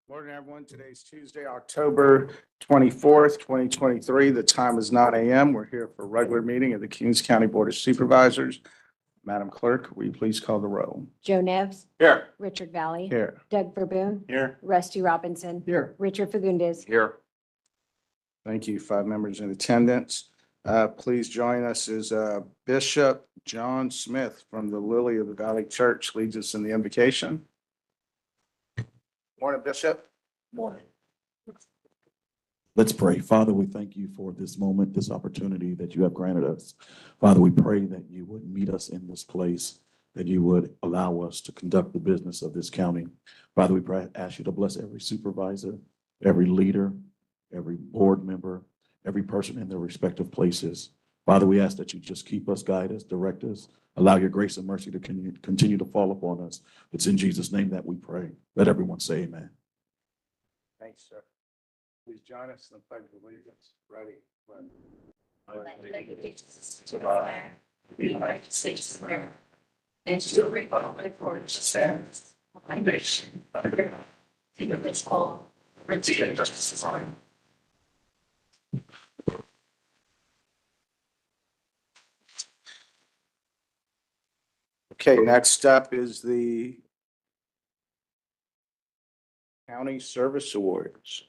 Morning, everyone. Today's Tuesday, October 24th, 2023. The time is 9 a.m. We're here for a regular meeting of the Kings County Board of Supervisors. Madam Clerk, will you please call the roll? Joe Nevs, Here. Richard Valley, Here. Doug Verboon, Here. Rusty Robinson, Here. Richard Fagundes. Here. Thank you. 5 members in attendance. Please join us as Bishop John Smith from the Lily of the Valley Church leads us in the invocation. Morning, Bishop. Morning. Let's pray. Father, we thank you for this moment, this opportunity that you have granted us. Father, we pray that you would meet us in this place, that you would allow us to conduct the business of this county. Father, we pray, ask you to bless every supervisor, every leader, every board member, every person in their respective places. Father, we ask that you just keep us, guide us, direct us, allow your grace and mercy to continue to fall upon us. It's in Jesus' name that we pray. Let everyone say amen. Thanks, sir. Please join us in the pledge of allegiance. Ready? To the flag of the United States of America, and to the republic for which it stands, one nation, under God, indivisible, with liberty and justice for all. Okay, next up is the County Service Awards.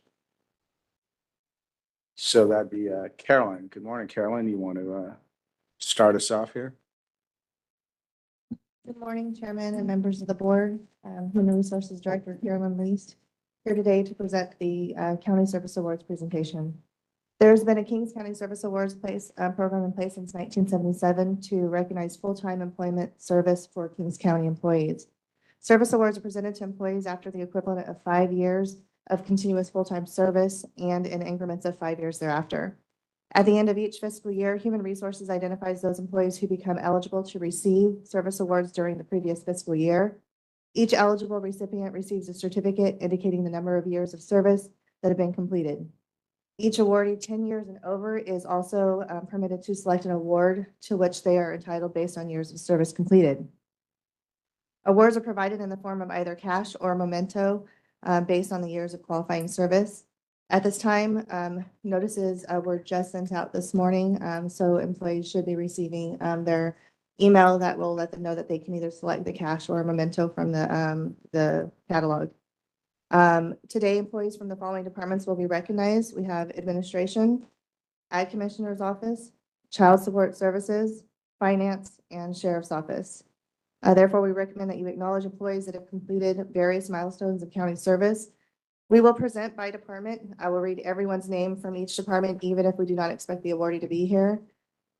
So that'd be Carolyn. Good morning, Carolyn. You want to start us off here? Good morning, Chairman and members of the board. Human Resources Director Carolyn Least here today to present the County Service Awards presentation. There's been a Kings County Service Awards program in place since 1977 to recognize full-time employment service for Kings County employees. Service awards are presented to employees after the equivalent of 5 years of continuous full-time service and in increments of 5 years thereafter. At the end of each fiscal year, Human Resources identifies those employees who become eligible to receive service awards during the previous fiscal year. Each eligible recipient receives a certificate indicating the number of years of service that have been completed. Each awardee 10 years and over is also permitted to select an award to which they are entitled based on years of service completed. Awards are provided in the form of either cash or memento based on the years of qualifying service. At this time, notices were just sent out this morning, so employees should be receiving their email that will let them know that they can either select the cash or a memento from the catalog. Today, employees from the following departments will be recognized. We have Administration, Ag Commissioner's Office, Child Support Services, Finance, and Sheriff's Office. Therefore, we recommend that you acknowledge employees that have completed various milestones of county service. We will present by department. I will read everyone's name from each department, even if we do not expect the awardee to be here.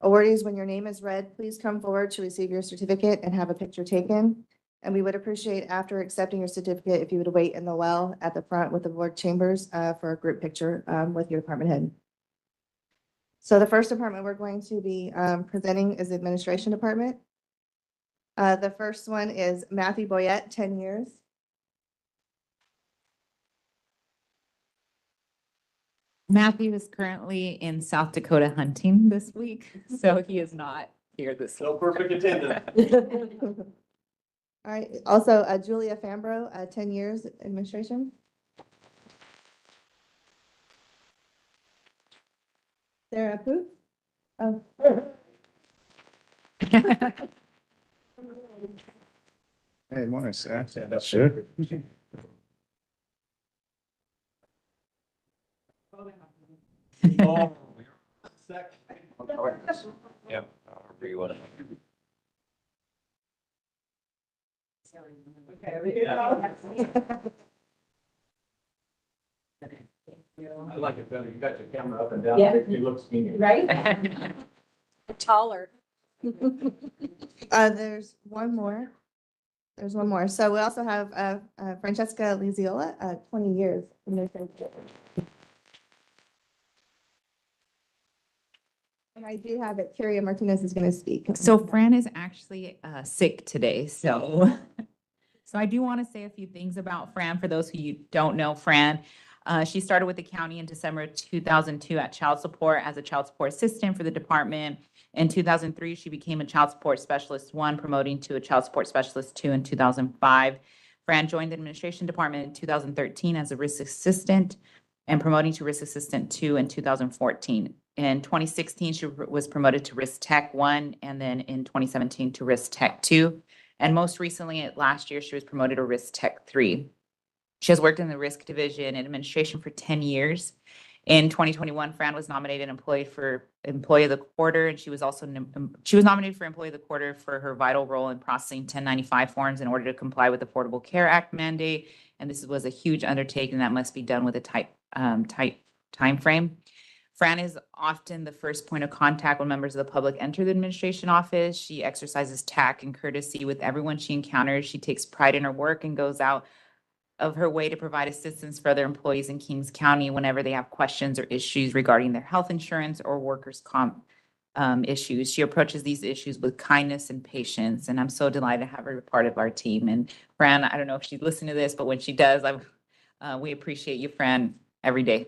Awardees, when your name is read, please come forward to receive your certificate and have a picture taken. And we would appreciate, after accepting your certificate, if you would wait in the well at the front with the board chambers for a group picture with your department head. So the first department we're going to be presenting is the Administration Department. The first one is Matthew Boyette, 10 years. Matthew is currently in South Dakota hunting this week, so he is not here this week. So perfect attendance. All right, also Julia Fambro, 10 years administration. Sarah Pooh. Oh. Hey, morning, Sarah. Sure. Oh, second. Yeah. I like it better. You got your camera up and down. Yeah. It looks skinny. Right? Taller. There's one more. There's one more. So we also have Francesca Liziola, 20 years. And I do have it. Carrie Martinez is going to speak. So Fran is actually sick today, so I do want to say a few things about Fran. For those who you don't know, Fran, she started with the county in December 2002 at child support as a child support assistant for the department. In 2003, she became a child support specialist 1, promoting to a child support specialist 2 in 2005. Fran joined the administration department in 2013 as a risk assistant and promoting to risk assistant 2 in 2014. In 2016, she was promoted to risk tech 1, and then in 2017 to risk tech 2. And most recently, last year, she was promoted to risk tech 3. She has worked in the risk division and administration for 10 years. In 2021, Fran was nominated Employee of the Quarter, and she was also nominated for Employee of the Quarter for her vital role in processing 1095 forms in order to comply with the Affordable Care Act mandate. And this was a huge undertaking that must be done with a tight time frame. Fran is often the first point of contact when members of the public enter the administration office. She exercises tact and courtesy with everyone she encounters. She takes pride in her work and goes out of her way to provide assistance for other employees in Kings County whenever they have questions or issues regarding their health insurance or workers' comp issues. She approaches these issues with kindness and patience, and I'm so delighted to have her a part of our team. And Fran, I don't know if she'd listen to this, but when she does, we appreciate you, Fran, every day.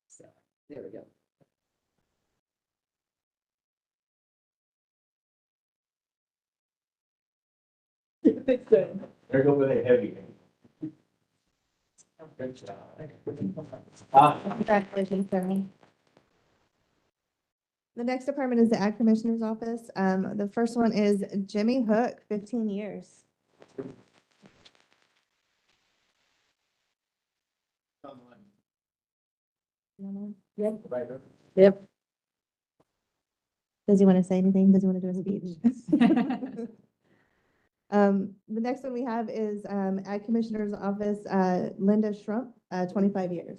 So, there we go. There go with a heavy. Good job. Congratulations, Sarah. The next department is the Ag Commissioner's Office. The first one is Jimmy Hook, 15 years. Yep. Yep. Does he want to say anything? Does he want to do a speech? The next one we have is Ag Commissioner's Office, Linda Schrump, 25 years.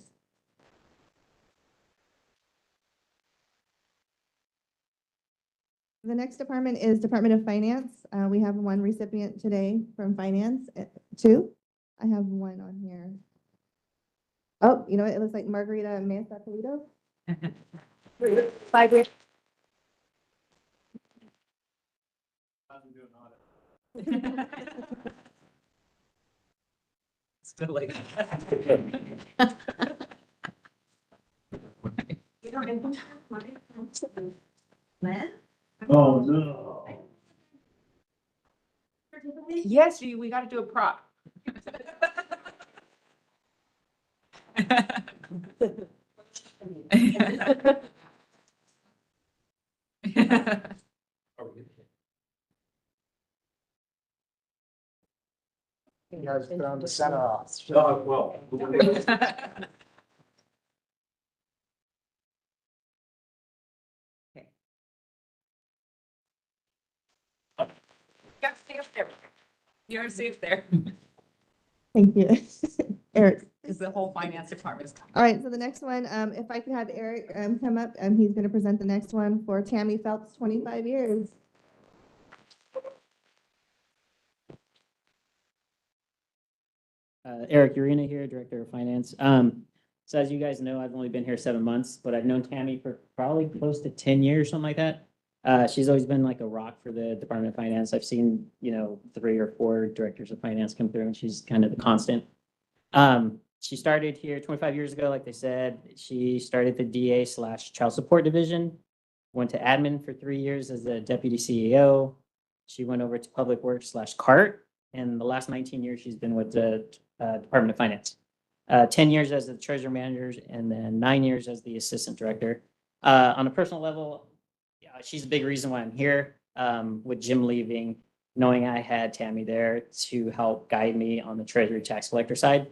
The next department is Department of Finance. We have one recipient today from Finance, 2. I have one on here. Oh, you know what? It looks like Margarita Mesa Polito. 5 years. Still like. Oh, no. Yes, we got to do a prop. You guys put on the center off. Oh, well. Got safe there. You're safe there. Thank you. Eric. Because the whole finance department is coming. All right, so the next one, if I could have Eric come up, he's going to present the next one for Tammy Phelps, 25 years. Eric Urena here, Director of Finance. So as you guys know, I've only been here 7 months, but I've known Tammy for probably close to 10 years, something like that. She's always been like a rock for the Department of Finance. I've seen, 3 or 4 directors of finance come through, and she's kind of the constant. She started here 25 years ago, like they said. She started the DA/Child Support Division, went to admin for 3 years as the deputy CEO. She went over to Public Works/CART, and the last 19 years she's been with the Department of Finance. 10 years as the treasurer manager, and then 9 years as the assistant director. On a personal level, she's a big reason why I'm here. With Jim leaving, knowing I had Tammy there to help guide me on the treasury tax collector side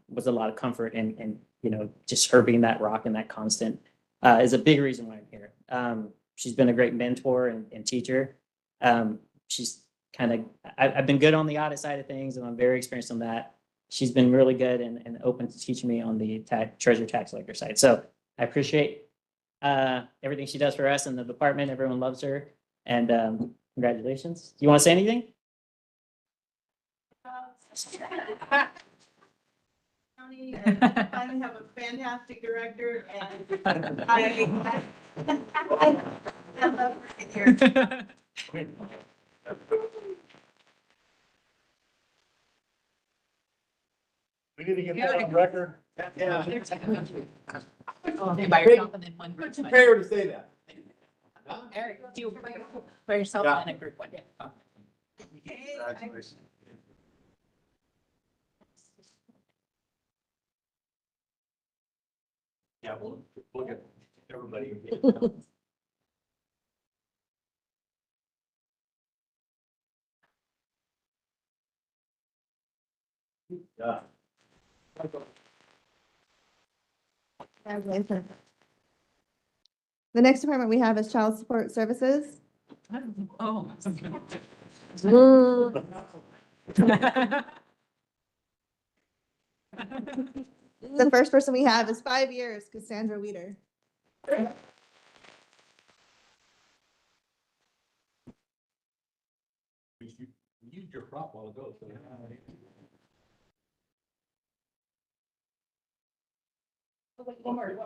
was a lot of comfort, and just her being that rock and that constant is a big reason why I'm here. She's been a great mentor and teacher. She's I've been good on the audit side of things, and I'm very experienced on that. She's been really good and open to teaching me on the treasury tax collector side. So I appreciate everything she does for us in the department. Everyone loves her, and congratulations. Do you want to say anything? County, and finally have a fantastic director, and I love working here. We need to get that on record. Yeah. It's Fair to say that. Eric, do you for yourself Yeah. and a group one? Congratulations. Yeah, we'll get everybody. Yeah. Congratulations. The next department we have is Child Support Services. Oh. The first person we have is 5 years, Cassandra Weeder. You used your prop while ago, so. One more.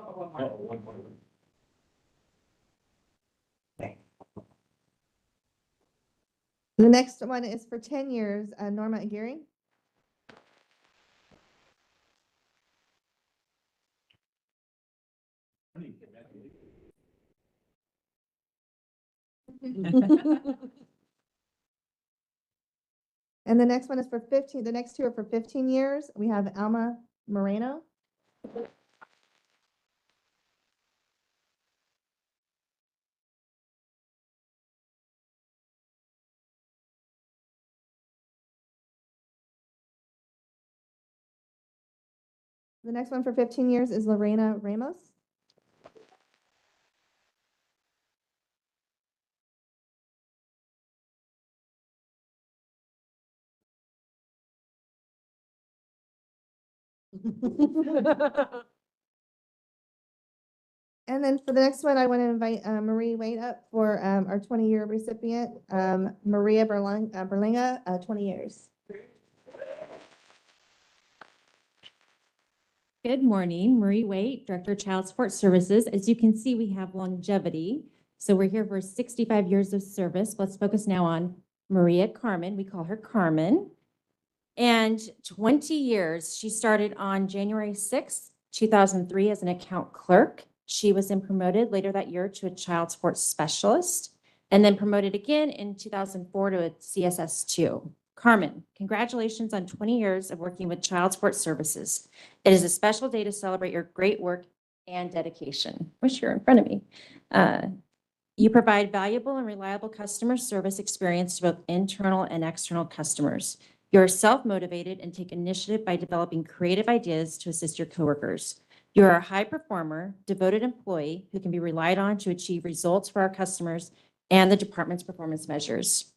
The next one is for 10 years, Norma Aguirre. And the next one is for 15, the next two are for 15 years. We have Alma Moreno. The next one for 15 years is Lorena Ramos. And then for the next one, I want to invite Marie Wade up for our 20-year recipient, Maria Berlinga, 20 years. Good morning, Marie Waite, Director of Child Support Services. As you can see, we have longevity. So we're here for 65 years of service. Let's focus now on Maria Carmen. We call her Carmen. And 20 years, she started on January 6th, 2003 as an account clerk. She was then promoted later that year to a child support specialist and then promoted again in 2004 to a CSS2. Carmen, congratulations on 20 years of working with child support services. It is a special day to celebrate your great work and dedication. Wish you were in front of me. You provide valuable and reliable customer service experience to both internal and external customers. You're self-motivated and take initiative by developing creative ideas to assist your coworkers. You're a high performer, devoted employee who can be relied on to achieve results for our customers and the department's performance measures.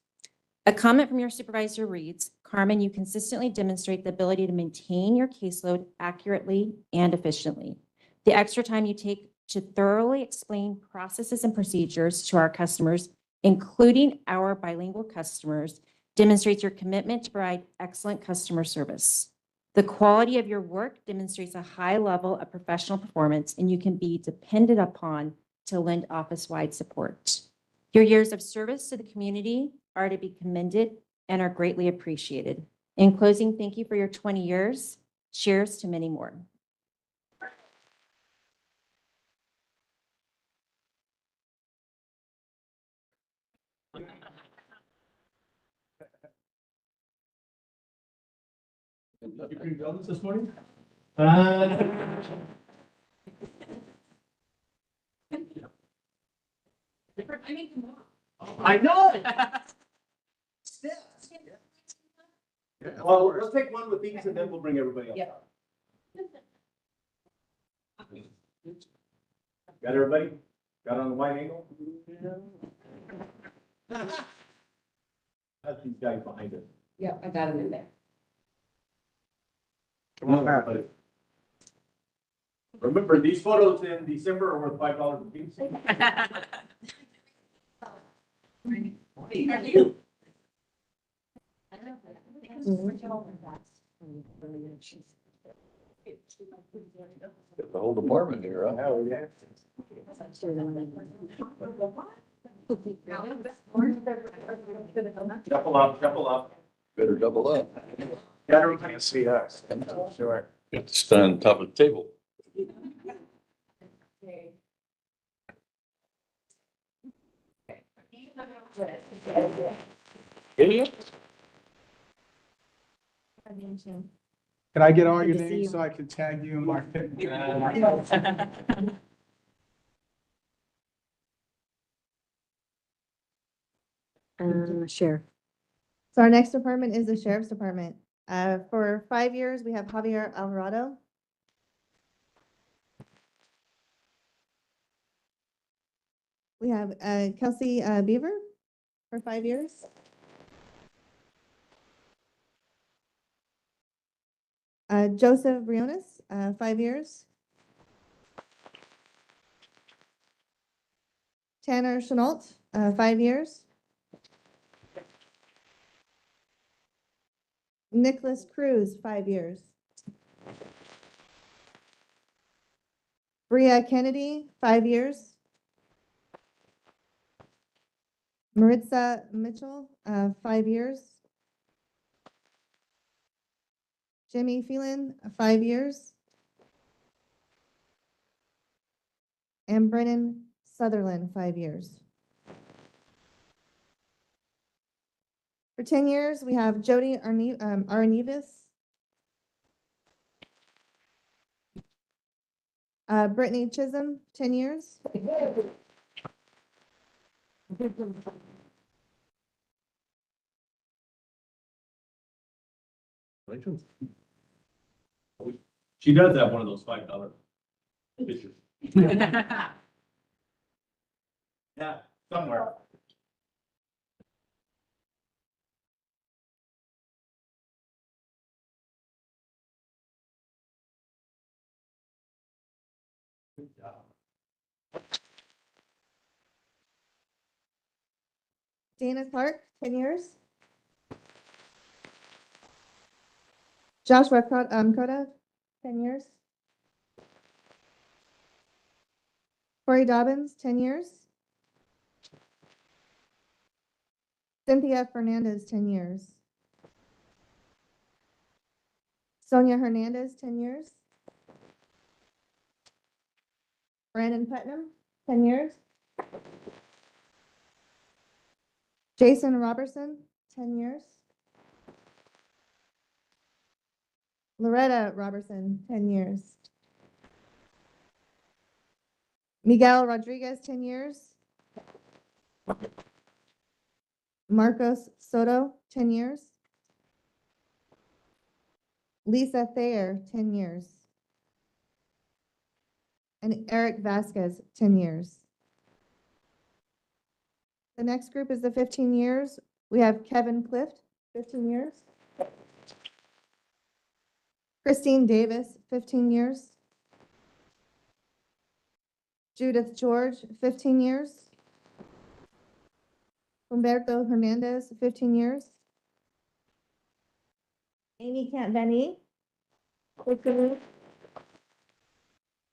A comment from your supervisor reads, Carmen, you consistently demonstrate the ability to maintain your caseload accurately and efficiently. The extra time you take to thoroughly explain processes and procedures to our customers, including our bilingual customers, demonstrates your commitment to provide excellent customer service. The quality of your work demonstrates a high level of professional performance, and you can be depended upon to lend office-wide support. Your years of service to the community are to be commended and are greatly appreciated. In closing, thank you for your 20 years. Cheers to many more. You bring donuts this morning? I know. Well, let's take one with these and then we'll bring everybody else. Yeah. Got everybody? Got on the wide angle? That's these guys behind us. Yeah, I got him in there. Come on out. Remember, these photos in December are worth $5 a piece. Thank you. The whole department here, huh? Hell, yeah. Double up, double up. Better double up. Better can't see us. Sure. Got to stand on top of the table. Can I get all your Good to see names you. so I can tag you in my picture? Sheriff. So our next department is the Sheriff's Department. For 5 years, we have Javier Alvarado. We have Kelsey Beaver for 5 years. Joseph Briones, 5 years. Tanner Chenault, 5 years. Nicholas Cruz, 5 years. Bria Kennedy, 5 years. Maritza Mitchell, 5 years. Jimmy Phelan, 5 years. And Brennan Sutherland, 5 years. For 10 years, we have Jody Arenavis. Brittany Chisholm, 10 years. She does have one of those $5 pictures. Yeah, somewhere. Good job. Dana Clark, 10 years. Joshua Cota, 10 years. Corey Dobbins, 10 years. Cynthia Fernandez, 10 years. Sonia Hernandez, 10 years. Brandon Putnam, 10 years. Jason Robertson, 10 years. Loretta Robertson, 10 years. Miguel Rodriguez, 10 years. Marcos Soto, 10 years. Lisa Thayer, 10 years. And Eric Vasquez, 10 years. The next group is the 15 years. We have Kevin Clift, 15 years. Christine Davis, 15 years. Judith George, 15 years. Humberto Hernandez, 15 years. Amy Cantveni, 15 years.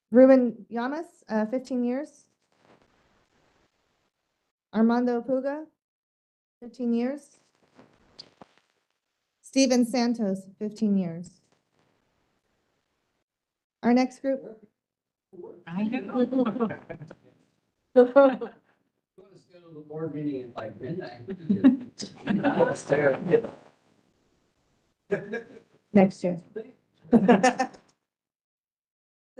Ruben Llamas, 15 years. Armando Puga, 15 years. Steven Santos, 15 years. Our next group, I know. Schedule the board meeting at like midnight. next year. The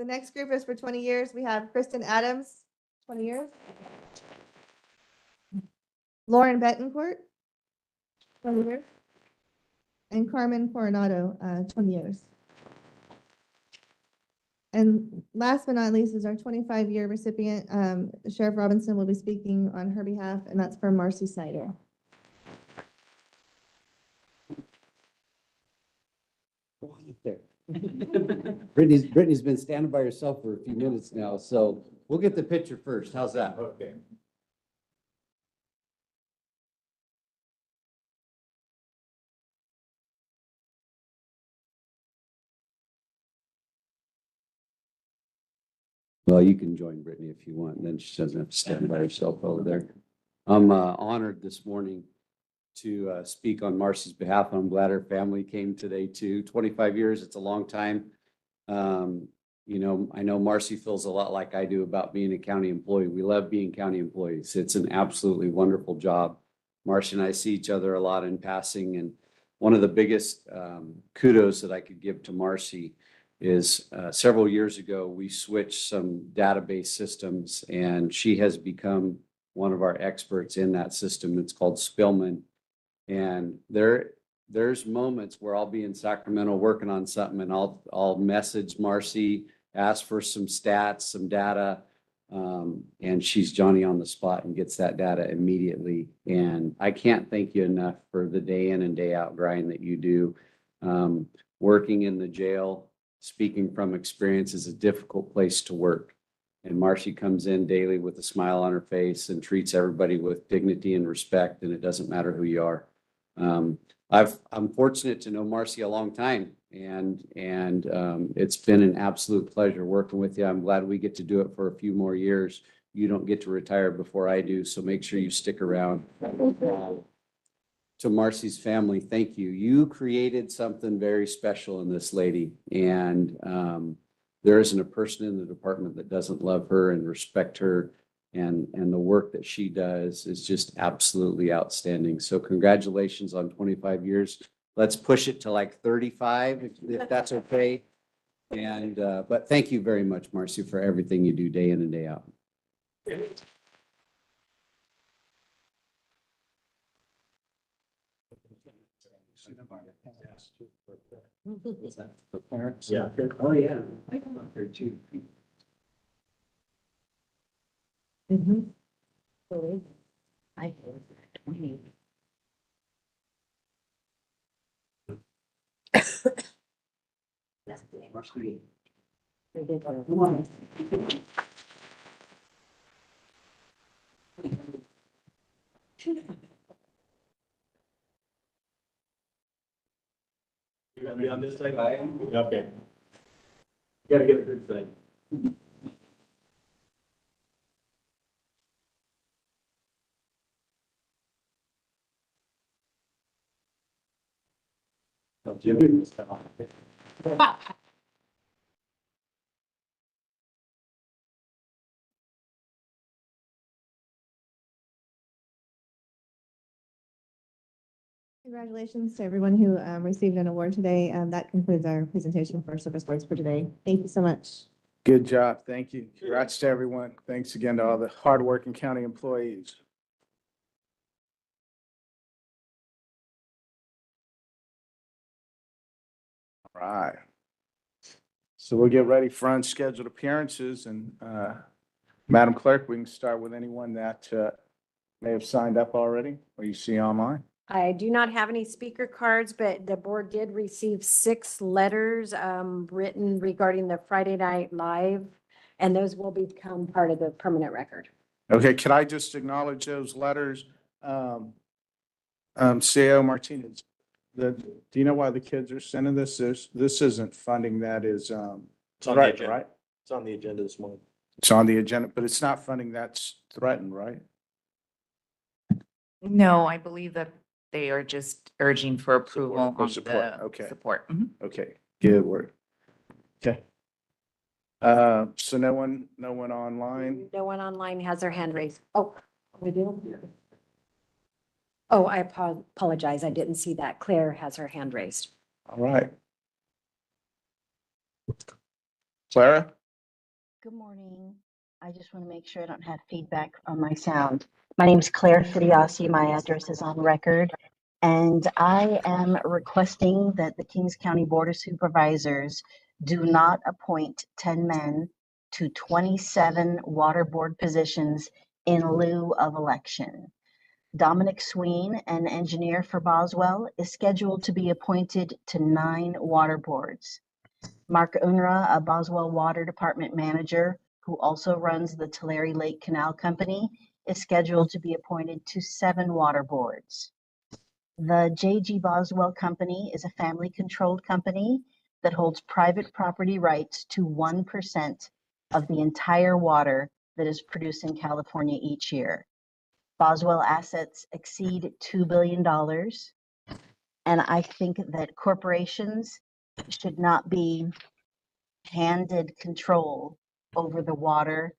next group is for 20 years. We have Kristen Adams, 20 years. Lauren Betancourt, 20 years. And Carmen Coronado, 20 years. And last but not least is our 25-year recipient. Sheriff Robinson will be speaking on her behalf, and that's for Marcy Snyder. There. Brittany's been standing by herself for a few minutes now, so we'll get the picture first. How's that? Okay. Well, you can join Brittany if you want, then she doesn't have to stand by herself over there. I'm honored this morning to speak on Marcy's behalf. I'm glad her family came today too. 25 years, it's a long time. You know, I know Marcy feels a lot like I do about being a county employee. We love being county employees. It's an absolutely wonderful job. Marcy and I see each other a lot in passing, and one of the biggest kudos that I could give to Marcy is several years ago, we switched some database systems, and she has become one of our experts in that system. It's called Spillman. And there's moments where I'll be in Sacramento working on something, and I'll message Marcy, ask for some stats, some data, and she's Johnny on the spot and gets that data immediately. And I can't thank you enough for the day in and day out grind that you do. Working in the jail, speaking from experience, is a difficult place to work. And Marcy comes in daily with a smile on her face and treats everybody with dignity and respect, and it doesn't matter who you are. I'm fortunate to know Marcy a long time, and it's been an absolute pleasure working with you. I'm glad we get to do it for a few more years. You don't get to retire before I do, so make sure you stick around. To Marcy's family, thank you. You created something very special in this lady, and there isn't a person in the department that doesn't love her and respect her, and the work that she does is just absolutely outstanding. So congratulations on 25 years. Let's push it to like 35 if that's okay. And but thank you very much, Marcy, for everything you do day in and day out. Yeah. Oh, yeah. I come up there too. I 20. You gonna be on this side? I am. Okay. Gotta get a good thing. Jimmy. Congratulations to everyone who received an award today. That concludes our presentation for Service Awards for today. Thank you so much. Good job. Thank you. Congrats to everyone. Thanks again to all the hardworking county employees. All right. So we'll get ready for unscheduled appearances, and Madam Clerk, we can start with anyone that may have signed up already or you see online. I do not have any speaker cards, but the board did receive 6 letters written regarding the Friday Night Live, and those will become part of the permanent record. Okay, could I just acknowledge those letters? CEO Martinez, do you know why the kids are sending this? This isn't funding that is It's on the threatened, agenda. right? It's on the agenda this morning. It's on the agenda, but it's not funding that's threatened, right? No, I believe that they are just urging for approval For on support, the okay. support. Mhm. Okay, good work. Okay. So no one online? No one online has their hand raised. Oh, we do? Oh, I apologize. I didn't see that. Claire has her hand raised. All right. Clara? Good morning. I just want to make sure I don't have feedback on my sound. My name is Claire Fidiasi. My address is on record. And I am requesting that the Kings County Board of Supervisors do not appoint 10 men to 27 water board positions in lieu of election. Dominic Sween, an engineer for Boswell, is scheduled to be appointed to 9 water boards. Mark Unruh, a Boswell Water Department manager who also runs the Tulare Lake Canal Company, is scheduled to be appointed to 7 water boards. The J.G. Boswell Company is a family-controlled company that holds private property rights to 1% of the entire water that is produced in California each year. Boswell assets exceed $2 billion. And I think that corporations should not be handed control over the water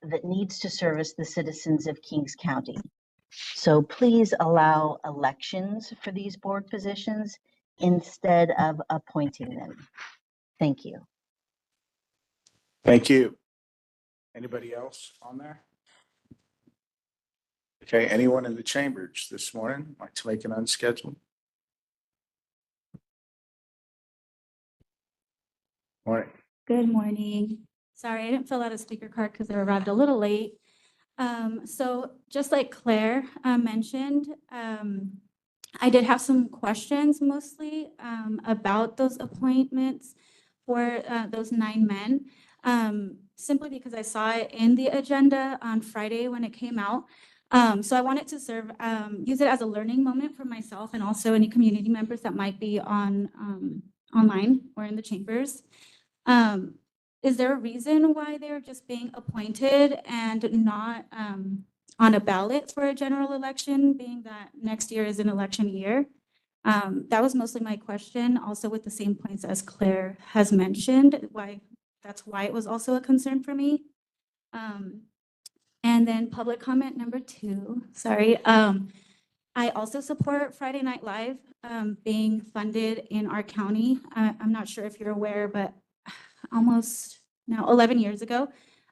that needs to service the citizens of Kings County. So please allow elections for these board positions instead of appointing them. Thank you. Thank you. Anybody else on there? Okay, anyone in the chambers this morning like to make an unscheduled? Morning. Good morning. Sorry, I didn't fill out a speaker card because I arrived a little late. So just like Claire mentioned, I did have some questions mostly about those appointments for those 9 men, simply because I saw it in the agenda on Friday when it came out. So I wanted to use it as a learning moment for myself and also any community members that might be on online or in the chambers. Is there a reason why they're just being appointed and not on a ballot for a general election, being that next year is an election year? That was mostly my question, also with the same points as Claire has mentioned, that's why it was also a concern for me. And then public comment number 2, sorry. I also support Friday Night Live being funded in our county. I'm not sure if you're aware, but almost now 11 years ago,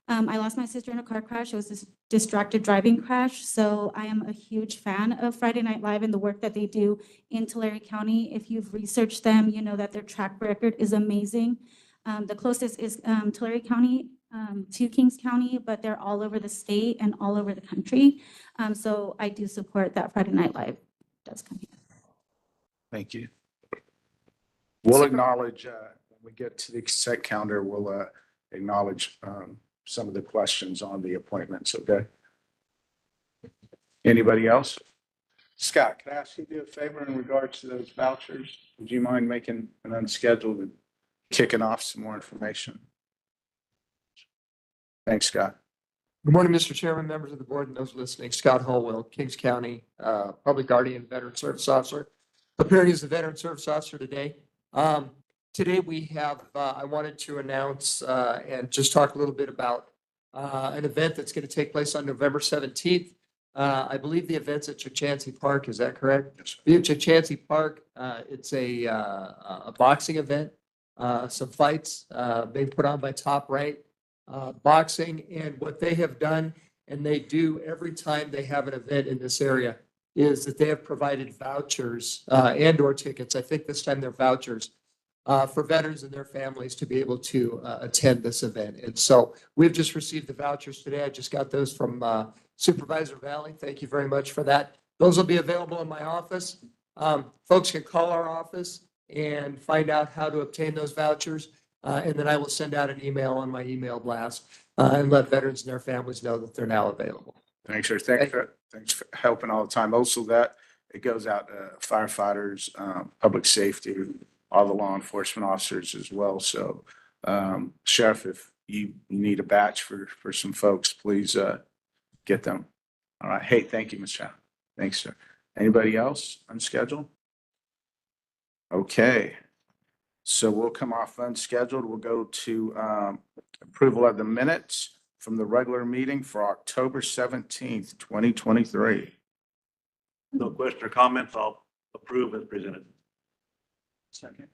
I lost my sister in a car crash. It was this distracted driving crash. So I am a huge fan of Friday Night Live and the work that they do in Tulare County. If you've researched them, you know that their track record is amazing. The closest is Tulare County to Kings County, but they're all over the state and all over the country. So I do support that Friday Night Live does come here. Thank you. We'll acknowledge, when we get to the consent calendar, we'll acknowledge some of the questions on the appointments, okay? Anybody else? Scott, can I ask you to do a favor in regards to those vouchers? Would you mind making an unscheduled and kicking off some more information? Thanks, Scott. Good morning, Mr. Chairman, members of the board, and those listening. Scott Holwell, Kings County Public Guardian Veteran Service Officer, appearing as the Veteran Service Officer today. Today we have, I wanted to announce and just talk a little bit about an event that's going to take place on November 17th. I believe the event's at Chachansey Park. Is that correct? Yes, sir. Be at Chachansey Park. It's a boxing event, some fights being put on by Top Right Boxing. And what they have done, and they do every time they have an event in this area, is that they have provided vouchers and or tickets. I think this time they're vouchers for veterans and their families to be able to attend this event. And so we've just received the vouchers today. I just got those from Supervisor Valley. Thank you very much for that. Those will be available in my office. Folks can call our office and find out how to obtain those vouchers. And then I will send out an email on my email blast and let veterans and their families know that they're now available. Thanks, sir. Thanks for helping all the time. Also that it goes out to firefighters, public safety, all the law enforcement officers as well. So, Sheriff, if you need a batch for some folks, please get them. All right. Hey, thank you, Mr. Chairman. Thanks, sir. Anybody else unscheduled? Okay. So we'll come off unscheduled. We'll go to approval of the minutes from the regular meeting for October 17th, 2023. No question or comments. I'll approve as presented. Second.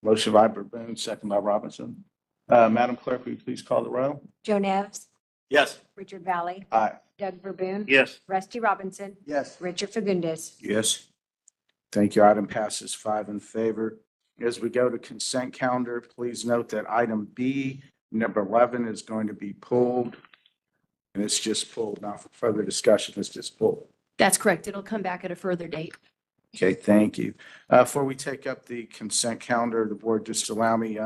Motion by Boone, second by Robinson. Madam Clerk, will you please call the roll? Joe Nevs, Yes. Richard Valley, Aye. Doug Verboon. Yes. Rusty Robinson, Yes. Richard Fagundes. Yes. Thank you. Item passes 5 in favor. As we go to consent calendar, please note that item B, number 11, is going to be pulled. And it's just pulled, not for further discussion, it's just pulled. That's correct. It'll come back at a further date. Okay, thank you. Before we take up the consent calendar, the board just allow me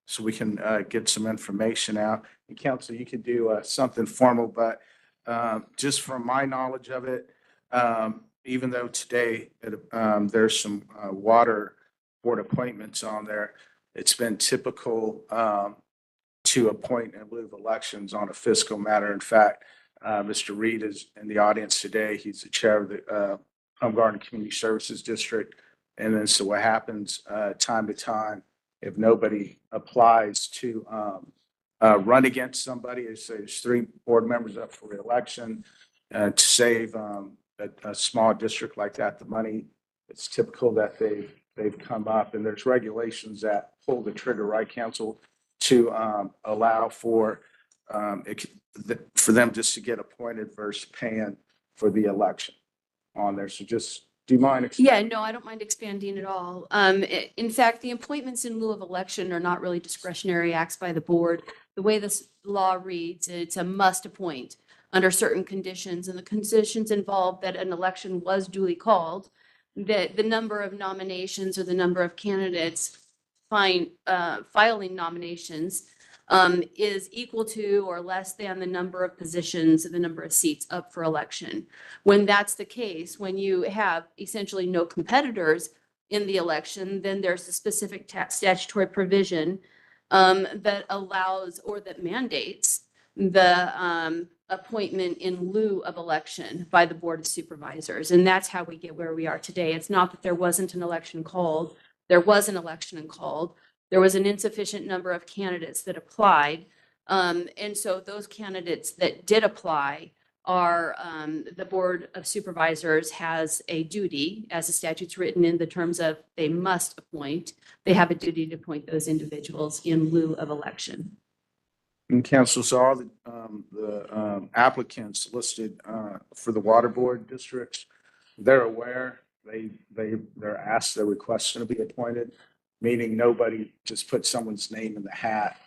so we can get some information out. And council, you could do something formal, but just from my knowledge of it, even though today there's some water board appointments on there, it's been typical to appoint in lieu of elections on a fiscal matter. In fact, Mr. Reed is in the audience today. He's the chair of the Home Garden Community Services District. And then so what happens time to time, if nobody applies to run against somebody, there's 3 board members up for reelection to save a small district like that, the money, it's typical that they've come up, and there's regulations that pull the trigger, right, council, to allow for for them just to get appointed versus paying for the election on there. So just, do you mind? Yeah, no, I don't mind expanding at all. In fact, the appointments in lieu of election are not really discretionary acts by the board. The way this law reads, it's a must appoint under certain conditions, and the conditions involve that an election was duly called, that the number of nominations or the number of candidates filing nominations is equal to or less than the number of positions and the number of seats up for election. When that's the case, when you have essentially no competitors in the election, then there's a specific statutory provision that allows or that mandates the appointment in lieu of election by the Board of Supervisors. And that's how we get where we are today. It's not that there wasn't an election called. There was an election called. There was an insufficient number of candidates that applied. And so those candidates that did apply are the Board of Supervisors has a duty, as the statute's written in the terms of they must appoint. They have a duty to appoint those individuals in lieu of election. And council, so all the applicants listed for the water board districts, they're aware, they're asked, their request to be appointed, meaning nobody just put someone's name in the hat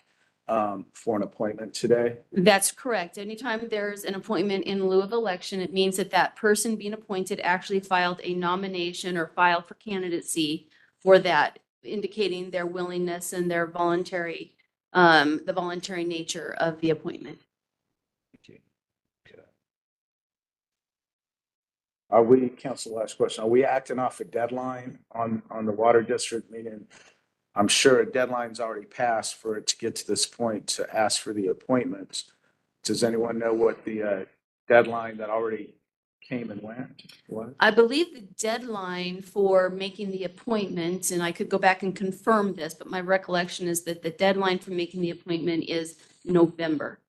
for an appointment today. That's correct. Anytime there's an appointment in lieu of election, it means that that person being appointed actually filed a nomination or filed for candidacy for that, indicating their willingness and their voluntary, the voluntary nature of the appointment. Okay. Are we, council, last question, are we acting off a deadline on the water district? Meaning, I'm sure a deadline's already passed for it to get to this point to ask for the appointments. Does anyone know what the deadline that already came and went was? I believe the deadline for making the appointment, and I could go back and confirm this, but my recollection is that the deadline for making the appointment is November.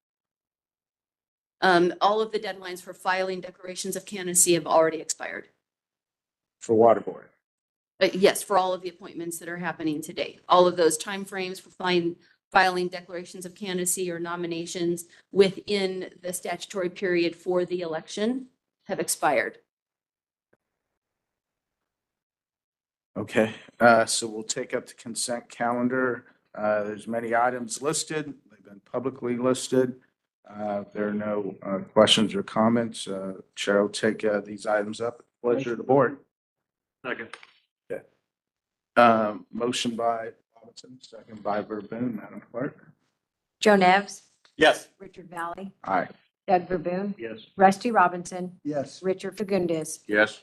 All of the deadlines for filing declarations of candidacy have already expired. For water board? Yes, for all of the appointments that are happening today. All of those timeframes for filing declarations of candidacy or nominations within the statutory period for the election have expired. Okay, so we'll take up the consent calendar. There's many items listed. They've been publicly listed. There are no questions or comments. Chair will take these items up. Pleasure of the board. Second. Okay. Motion by Robinson, second by Verboen. Madam Clerk. Joe Nevs, Yes. Richard Valley, Aye. Doug Verboen, Yes. Rusty Robinson, Yes. Richard Fagundes. Yes.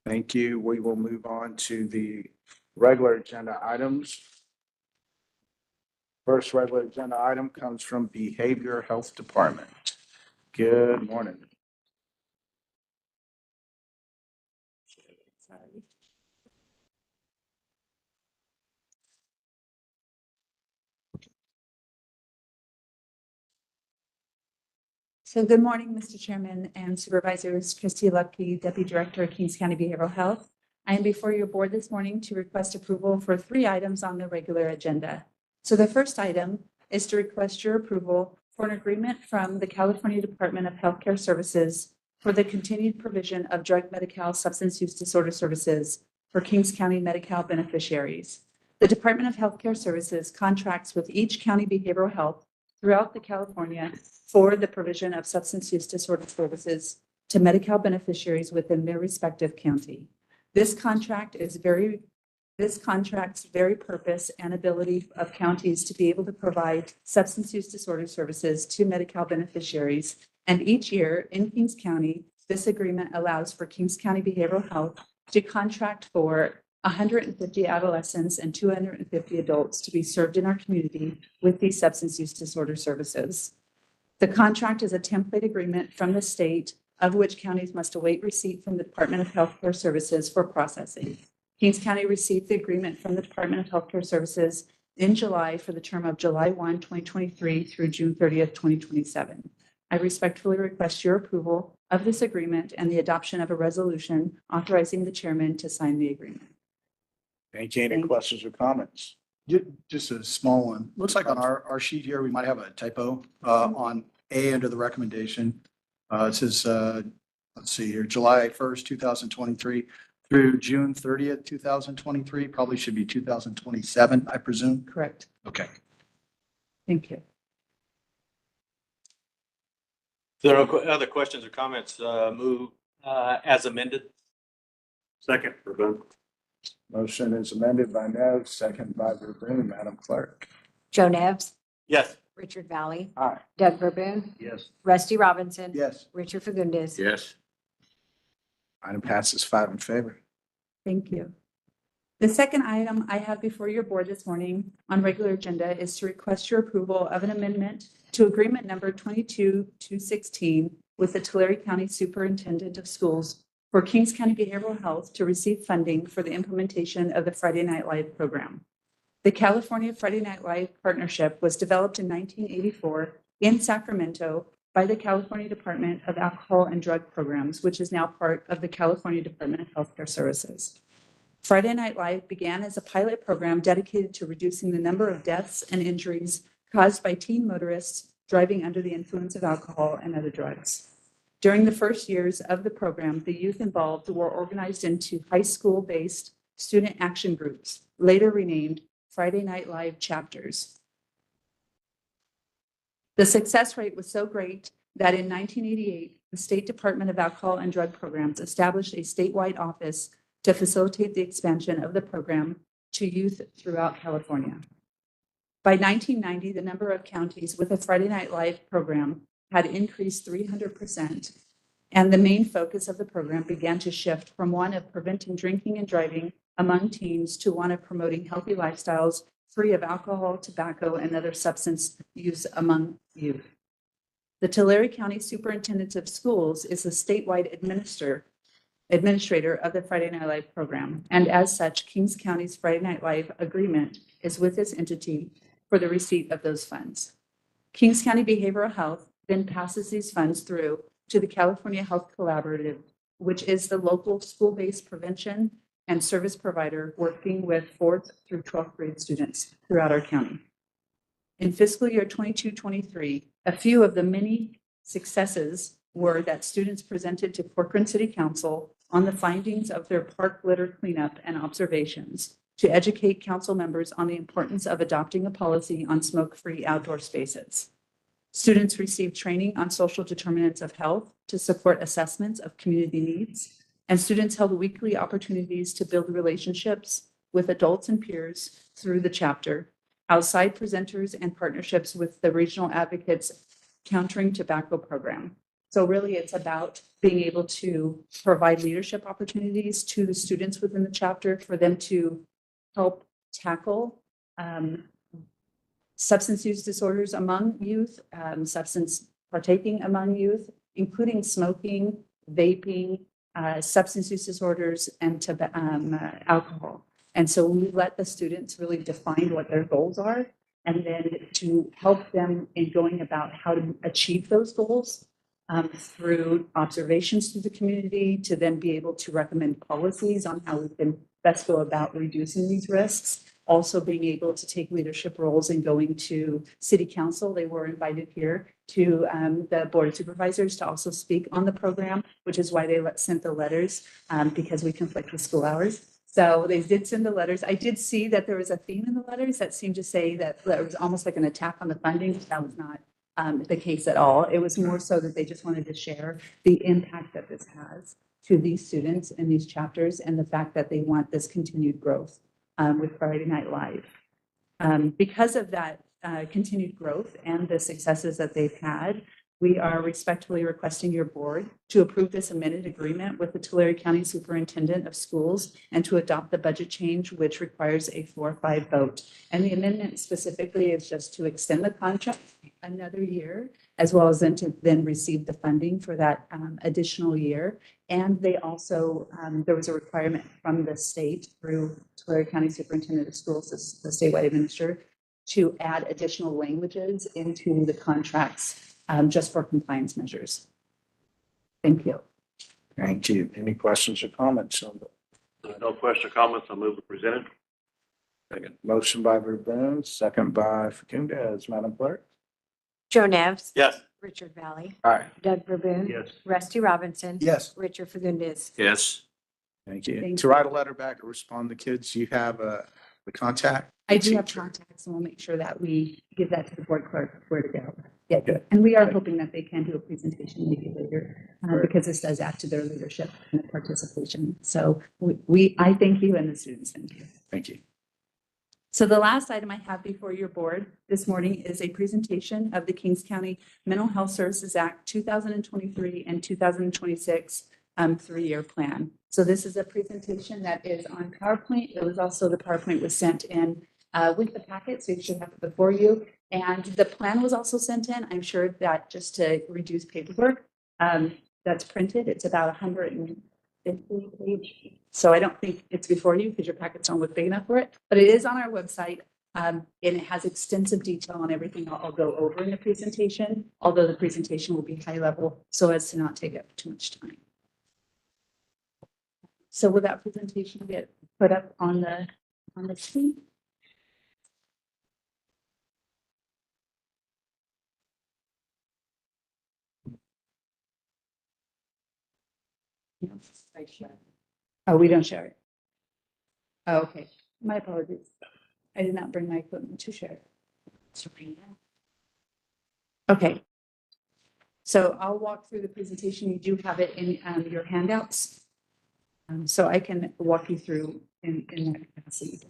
Thank you. We will move on to the regular agenda items. First regular agenda item comes from Behavior Health Department. Good morning. So good morning, Mr. Chairman and Supervisors. Christy Lucky, Deputy Director of Kings County Behavioral Health. I am before your board this morning to request approval for 3 items on the regular agenda. So the first item is to request your approval for an agreement from the California Department of Healthcare Services for the continued provision of drug Medi-Cal substance use disorder services for Kings County Medi-Cal beneficiaries. The Department of Healthcare Services contracts with each county behavioral health throughout the California for the provision of substance use disorder services to Medi-Cal beneficiaries within their respective county. This contract's very purpose and ability of counties to be able to provide substance use disorder services to Medi-Cal beneficiaries. And each year in Kings County, this agreement allows for Kings County Behavioral Health to contract for 150 adolescents and 250 adults to be served in our community with these substance use disorder services. The contract is a template agreement from the state of which counties must await receipt from the Department of Healthcare Services for processing. Kings County received the agreement from the Department of Healthcare Services in July for the term of July 1, 2023 through June 30th, 2027. I respectfully request your approval of this agreement and the adoption of a resolution authorizing the chairman to sign the agreement. Thank you. Any Thank you. questions or comments? Just a small one. Looks like on our sheet here, we might have a typo on A under the recommendation. It says, let's see here, July 1st, 2023 through June 30th, 2023, probably should be 2027, I presume. Correct. Okay. Thank you. If there are no other questions or comments, move as amended. Second, Verboen. Motion is amended by Nev, second by Verboen. Madam Clerk. Joe Nevs, Yes. Richard Valley, Aye. Doug Verboon, Yes. Rusty Robinson. Yes. Richard Fagundes. Yes. Item passes 5 in favor. Thank you. The second item I have before your board this morning on regular agenda is to request your approval of an amendment to agreement number 22-216 with the Tulare County Superintendent of Schools for Kings County Behavioral Health to receive funding for the implementation of the Friday Night Live program. The California Friday Night Live partnership was developed in 1984 in Sacramento by the California Department of Alcohol and Drug Programs, which is now part of the California Department of Healthcare Services. Friday Night Live began as a pilot program dedicated to reducing the number of deaths and injuries caused by teen motorists driving under the influence of alcohol and other drugs. During the first years of the program, the youth involved were organized into high school-based student action groups, later renamed Friday Night Live chapters. The success rate was so great that in 1988, the State Department of Alcohol and Drug Programs established a statewide office to facilitate the expansion of the program to youth throughout California. By 1990, the number of counties with a Friday Night Live program had increased 300%, and the main focus of the program began to shift from one of preventing drinking and driving among teens to one of promoting healthy lifestyles free of alcohol, tobacco, and other substance use among youth. The Tulare County Superintendent of Schools is the statewide administrator of the Friday Night Live program, and as such, Kings County's Friday Night Live agreement is with this entity for the receipt of those funds. Kings County Behavioral Health then passes these funds through to the California Health Collaborative, which is the local school-based prevention and service provider working with 4th through 12th grade students throughout our county. In fiscal year 22-23, a few of the many successes were that students presented to Corcoran City Council on the findings of their park litter cleanup and observations to educate council members on the importance of adopting a policy on smoke-free outdoor spaces. Students received training on social determinants of health to support assessments of community needs, and students held weekly opportunities to build relationships with adults and peers through the chapter, outside presenters, and partnerships with the regional advocates countering tobacco program. So really it's about being able to provide leadership opportunities to the students within the chapter for them to help tackle substance use disorders among youth, substance partaking among youth, including smoking, vaping, substance use disorders, and alcohol. And so we let the students really define what their goals are, and then to help them in going about how to achieve those goals through observations through the community, to then be able to recommend policies on how we can best go about reducing these risks. Also being able to take leadership roles in going to city council. They were invited here to the board of supervisors to also speak on the program, which is why they sent the letters because we conflict with school hours. So they did send the letters. I did see that there was a theme in the letters that seemed to say that it was almost like an attack on the funding. That was not the case at all. It was more so that they just wanted to share the impact that this has to these students in these chapters and the fact that they want this continued growth with Friday Night Live. Because of that continued growth and the successes that they've had, we are respectfully requesting your board to approve this amended agreement with the Tulare County Superintendent of Schools and to adopt the budget change, which requires a 4-5 vote. And the amendment specifically is just to extend the contract another year, as well as then to then receive the funding for that additional year. And they also, there was a requirement from the state through Tulare County Superintendent of Schools, the statewide administrator, to add additional languages into the contracts just for compliance measures. Thank you. Thank you. Any questions or comments on the No question or comments. I move to present it. second? Motion by Verboen, second by Fagundes. Madam Clerk? Joe Nevs. Yes. Richard Valley. Aye. Doug Verboen. Yes. Rusty Robinson. Yes. Richard Fagundes. Yes. Thank you. Thank To write a letter back or respond to kids, you have the contact? I do have Teacher. contacts, and we'll make sure that we give that to the board clerk where to go. Yeah, good. And we are hoping that they can do a presentation maybe later, because this does add to their leadership and participation. So I thank you and the students thank you. Thank you. So the last item I have before your board this morning is a presentation of the Kings County Mental Health Services Act 2023 and 2026 3-year plan. So this is a presentation that is on PowerPoint. It was also, the PowerPoint was sent in with the packet, so you should have it before you. And the plan was also sent in. I'm sure that just to reduce paperwork, that's printed. It's about 150 page. So I don't think it's before you because your packets don't look big enough for it, but it is on our website. And it has extensive detail on everything I'll go over in the presentation, although the presentation will be high level so as to not take up too much time. So will that presentation get put up on the screen? Oh, we don't share it. Oh, okay. My apologies. I did not bring my equipment to share. Okay. So I'll walk through the presentation. You do have it in your handouts. So I can walk you through in that capacity.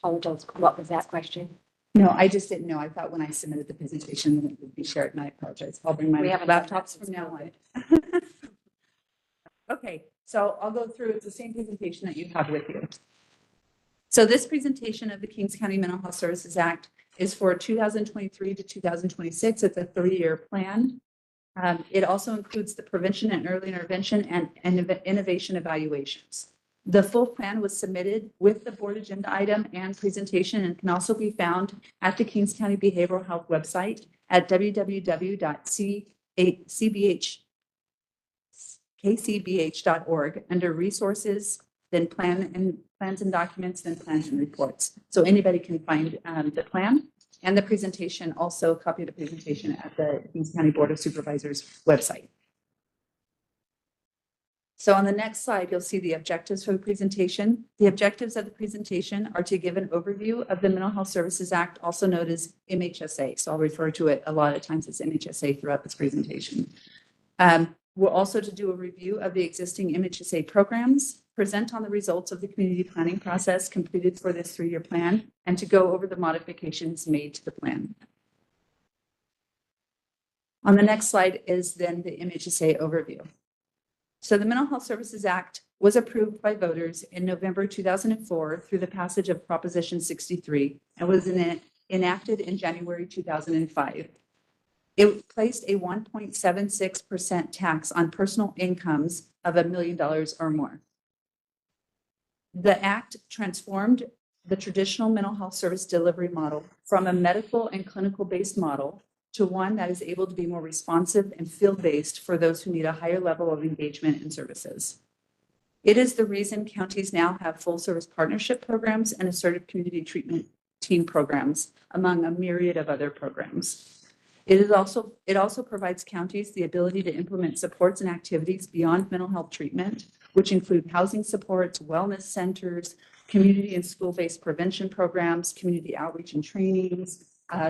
Apologize. What was that question? No, I just didn't know. I thought when I submitted the presentation, that it would be shared, and I apologize. I'll bring my We haven't done that laptops since from now on. COVID. Okay, so I'll go through, it's the same presentation that you have with you. So this presentation of the Kings County Mental Health Services Act is for 2023 to 2026. It's a 3-year plan. It also includes the prevention and early intervention and innovation evaluations. The full plan was submitted with the board agenda item and presentation and can also be found at the Kings County Behavioral Health website at www.kcbh.org under resources, then plans and documents, then plans and reports. So anybody can find the plan and the presentation, also a copy of the presentation at the Kings County Board of Supervisors website. So on the next slide, you'll see the objectives for the presentation. The objectives of the presentation are to give an overview of the Mental Health Services Act, also known as MHSA. So I'll refer to it a lot of times as MHSA throughout this presentation. We're also to do a review of the existing MHSA programs, present on the results of the community planning process completed for this 3-year plan, and to go over the modifications made to the plan. On the next slide is then the MHSA overview. So the Mental Health Services Act was approved by voters in November 2004 through the passage of Proposition 63 and was enacted in January 2005. It placed a 1.76% tax on personal incomes of $1 million or more. The act transformed the traditional mental health service delivery model from a medical and clinical-based model to one that is able to be more responsive and field-based for those who need a higher level of engagement and services. It is the reason counties now have full-service partnership programs and assertive community treatment team programs, among a myriad of other programs. It also provides counties the ability to implement supports and activities beyond mental health treatment, which include housing supports, wellness centers, community and school-based prevention programs, community outreach and trainings,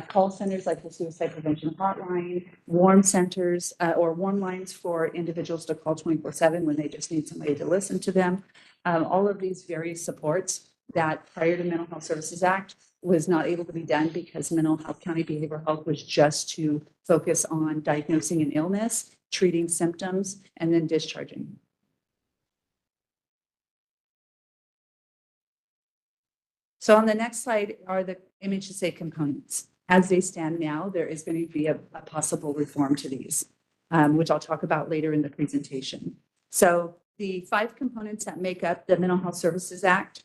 call centers like the Suicide Prevention Hotline, warm centers or warm lines for individuals to call 24/7 when they just need somebody to listen to them. All of these various supports that prior to Mental Health Services Act was not able to be done because Mental Health County Behavioral Health was just to focus on diagnosing an illness, treating symptoms, and then discharging. So on the next slide are the MHSA components. As they stand now, there is going to be a possible reform to these, which I'll talk about later in the presentation. So the 5 components that make up the Mental Health Services Act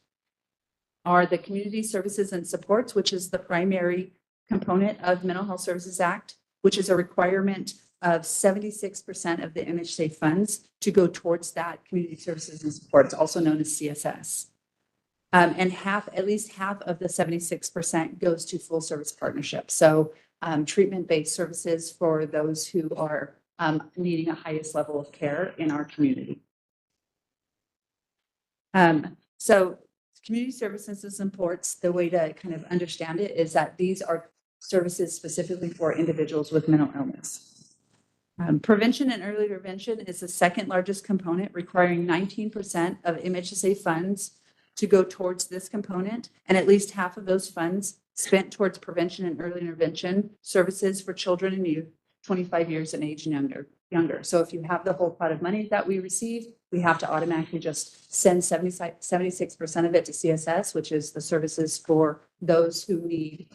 are the Community Services and Supports, which is the primary component of Mental Health Services Act, which is a requirement of 76% of the MHSA funds to go towards that Community Services and Supports, also known as CSS. And at least half of the 76% goes to full service partnerships. So treatment-based services for those who are needing a highest level of care in our community. So community services and supports, the way to kind of understand it is that these are services specifically for individuals with mental illness. Prevention and early intervention is the second largest component, requiring 19% of MHSA funds to go towards this component, and at least half of those funds spent towards prevention and early intervention services for children and youth 25 years in age and younger. So if you have the whole pot of money that we receive, we have to automatically just send 76% of it to CSS, which is the services for those who need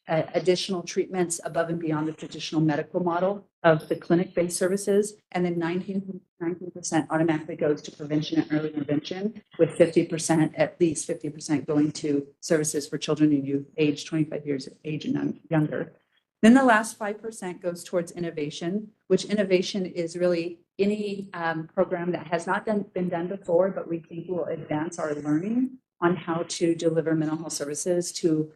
additional treatments above and beyond the traditional medical model of the clinic-based services. And then 19% automatically goes to prevention and early intervention, with 50%, at least 50% going to services for children and youth aged 25 years of age and younger. Then the last 5% goes towards innovation, which innovation is really any program that has not been done before, but we think will advance our learning on how to deliver mental health services to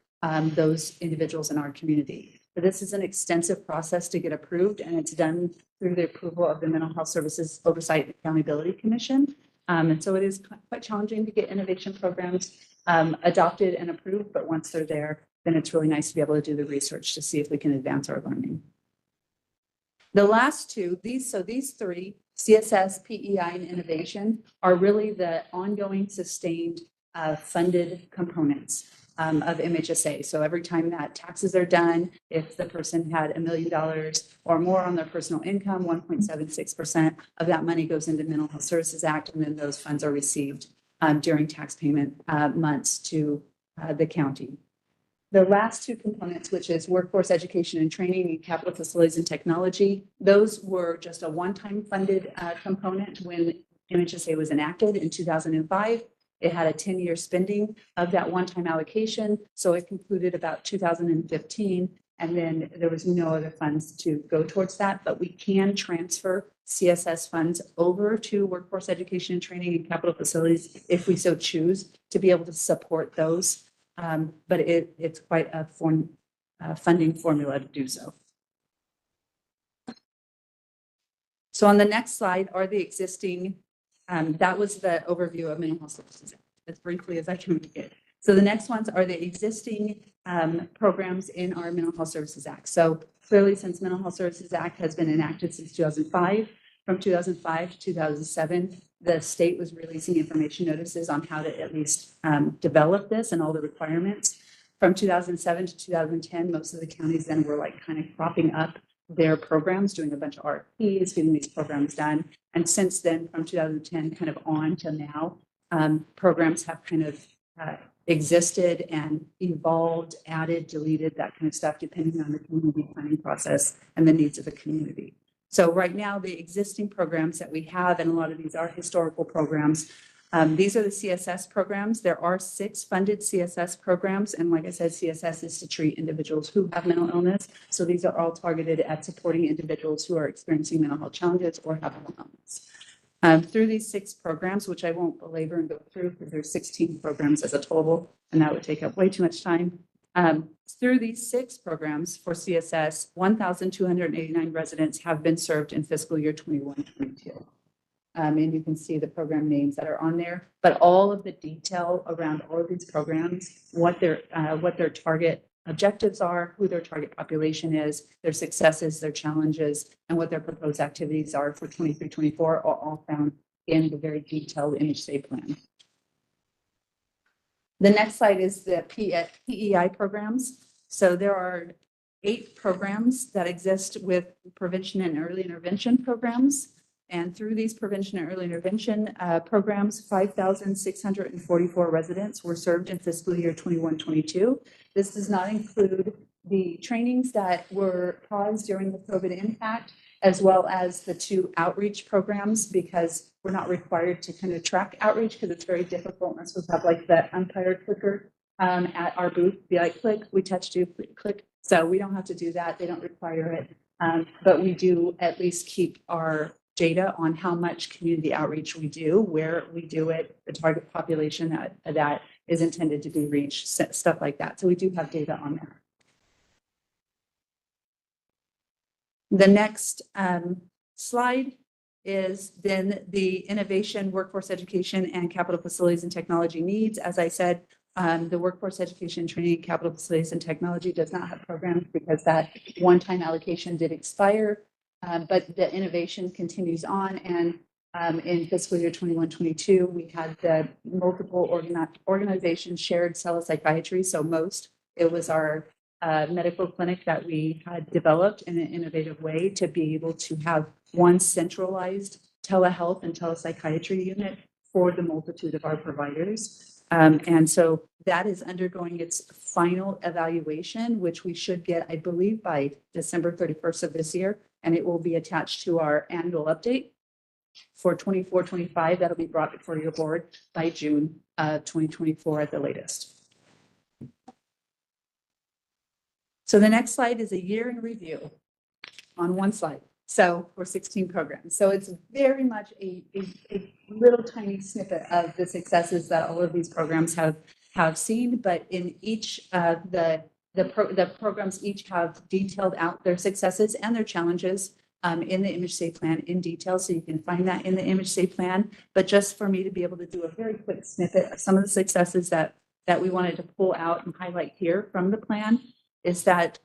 those individuals in our community. But this is an extensive process to get approved, and it's done through the approval of the Mental Health Services Oversight and Accountability Commission. And so it is quite challenging to get innovation programs adopted and approved, but once they're there, then it's really nice to be able to do the research to see if we can advance our learning. The last two, these three, CSS, PEI, and innovation, are really the ongoing sustained funded components of MHSA. So every time that taxes are done, if the person had $1 million or more on their personal income, 1.76% of that money goes into Mental Health Services Act, and then those funds are received during tax payment months to the county. The last two components, which is workforce education and training and capital facilities and technology, those were just a one-time funded component when MHSA was enacted in 2005. It had a 10-year spending of that one-time allocation, so it concluded about 2015, and then there was no other funds to go towards that, but we can transfer CSS funds over to workforce education and training and capital facilities if we so choose to be able to support those. But it's quite a funding formula to do so. So on the next slide are the existing, that was the overview of Mental Health Services Act, as briefly as I can make it. So the next ones are the existing programs in our Mental Health Services Act. So clearly, since Mental Health Services Act has been enacted since 2005, from 2005 to 2007, the state was releasing information notices on how to at least develop this and all the requirements. From 2007 to 2010, most of the counties then were like kind of propping up their programs, doing a bunch of RFPs, getting these programs done. And since then, from 2010 kind of on to now, programs have kind of existed and evolved, added, deleted, that kind of stuff, depending on the community planning process and the needs of the community. So right now, the existing programs that we have, and a lot of these are historical programs, these are the CSS programs. There are 6 funded CSS programs. And like I said, CSS is to treat individuals who have mental illness. So these are all targeted at supporting individuals who are experiencing mental health challenges or have mental illness. Through these 6 programs, which I won't belabor and go through because there's 16 programs as a total, and that would take up way too much time. Through these 6 programs for CSS, 1,289 residents have been served in fiscal year 21-22. And you can see the program names that are on there, but all of the detail around all of these programs, what their target objectives are, who their target population is, their successes, their challenges, and what their proposed activities are for 23-24 are all found in the very detailed MHSA plan. The next slide is the PEI programs. So there are 8 programs that exist with prevention and early intervention programs. And through these prevention and early intervention programs, 5,644 residents were served in fiscal year 21-22. This does not include the trainings that were paused during the COVID impact, as well as the 2 outreach programs, because we're not required to kind of track outreach because it's very difficult unless we have like the umpire clicker at our booth, be like, click, we touched you, click. So we don't have to do that. They don't require it. But we do at least keep our data on how much community outreach we do, where we do it, the target population that is intended to be reached, stuff like that. So we do have data on that. The next slide is then the innovation, workforce education, and capital facilities and technology needs. As I said, the workforce education, training, capital facilities, and technology does not have programs because that one-time allocation did expire. But the innovation continues on, and in fiscal year 21-22, we had the multiple organizations shared telepsychiatry. So it was our medical clinic that we had developed in an innovative way to be able to have one centralized telehealth and telepsychiatry unit for the multitude of our providers. And so that is undergoing its final evaluation, which we should get, I believe, by December 31st of this year, and it will be attached to our annual update for 24-25. That'll be brought before your board by June 2024 at the latest. So the next slide is a year in review on one slide. So for 16 programs. So it's very much a little tiny snippet of the successes that all of these programs have seen, but in each of the programs each have detailed out their successes and their challenges in the Image Safe Plan in detail. So you can find that in the Image Safe Plan. But just for me to be able to do a very quick snippet of some of the successes that we wanted to pull out and highlight here from the plan is that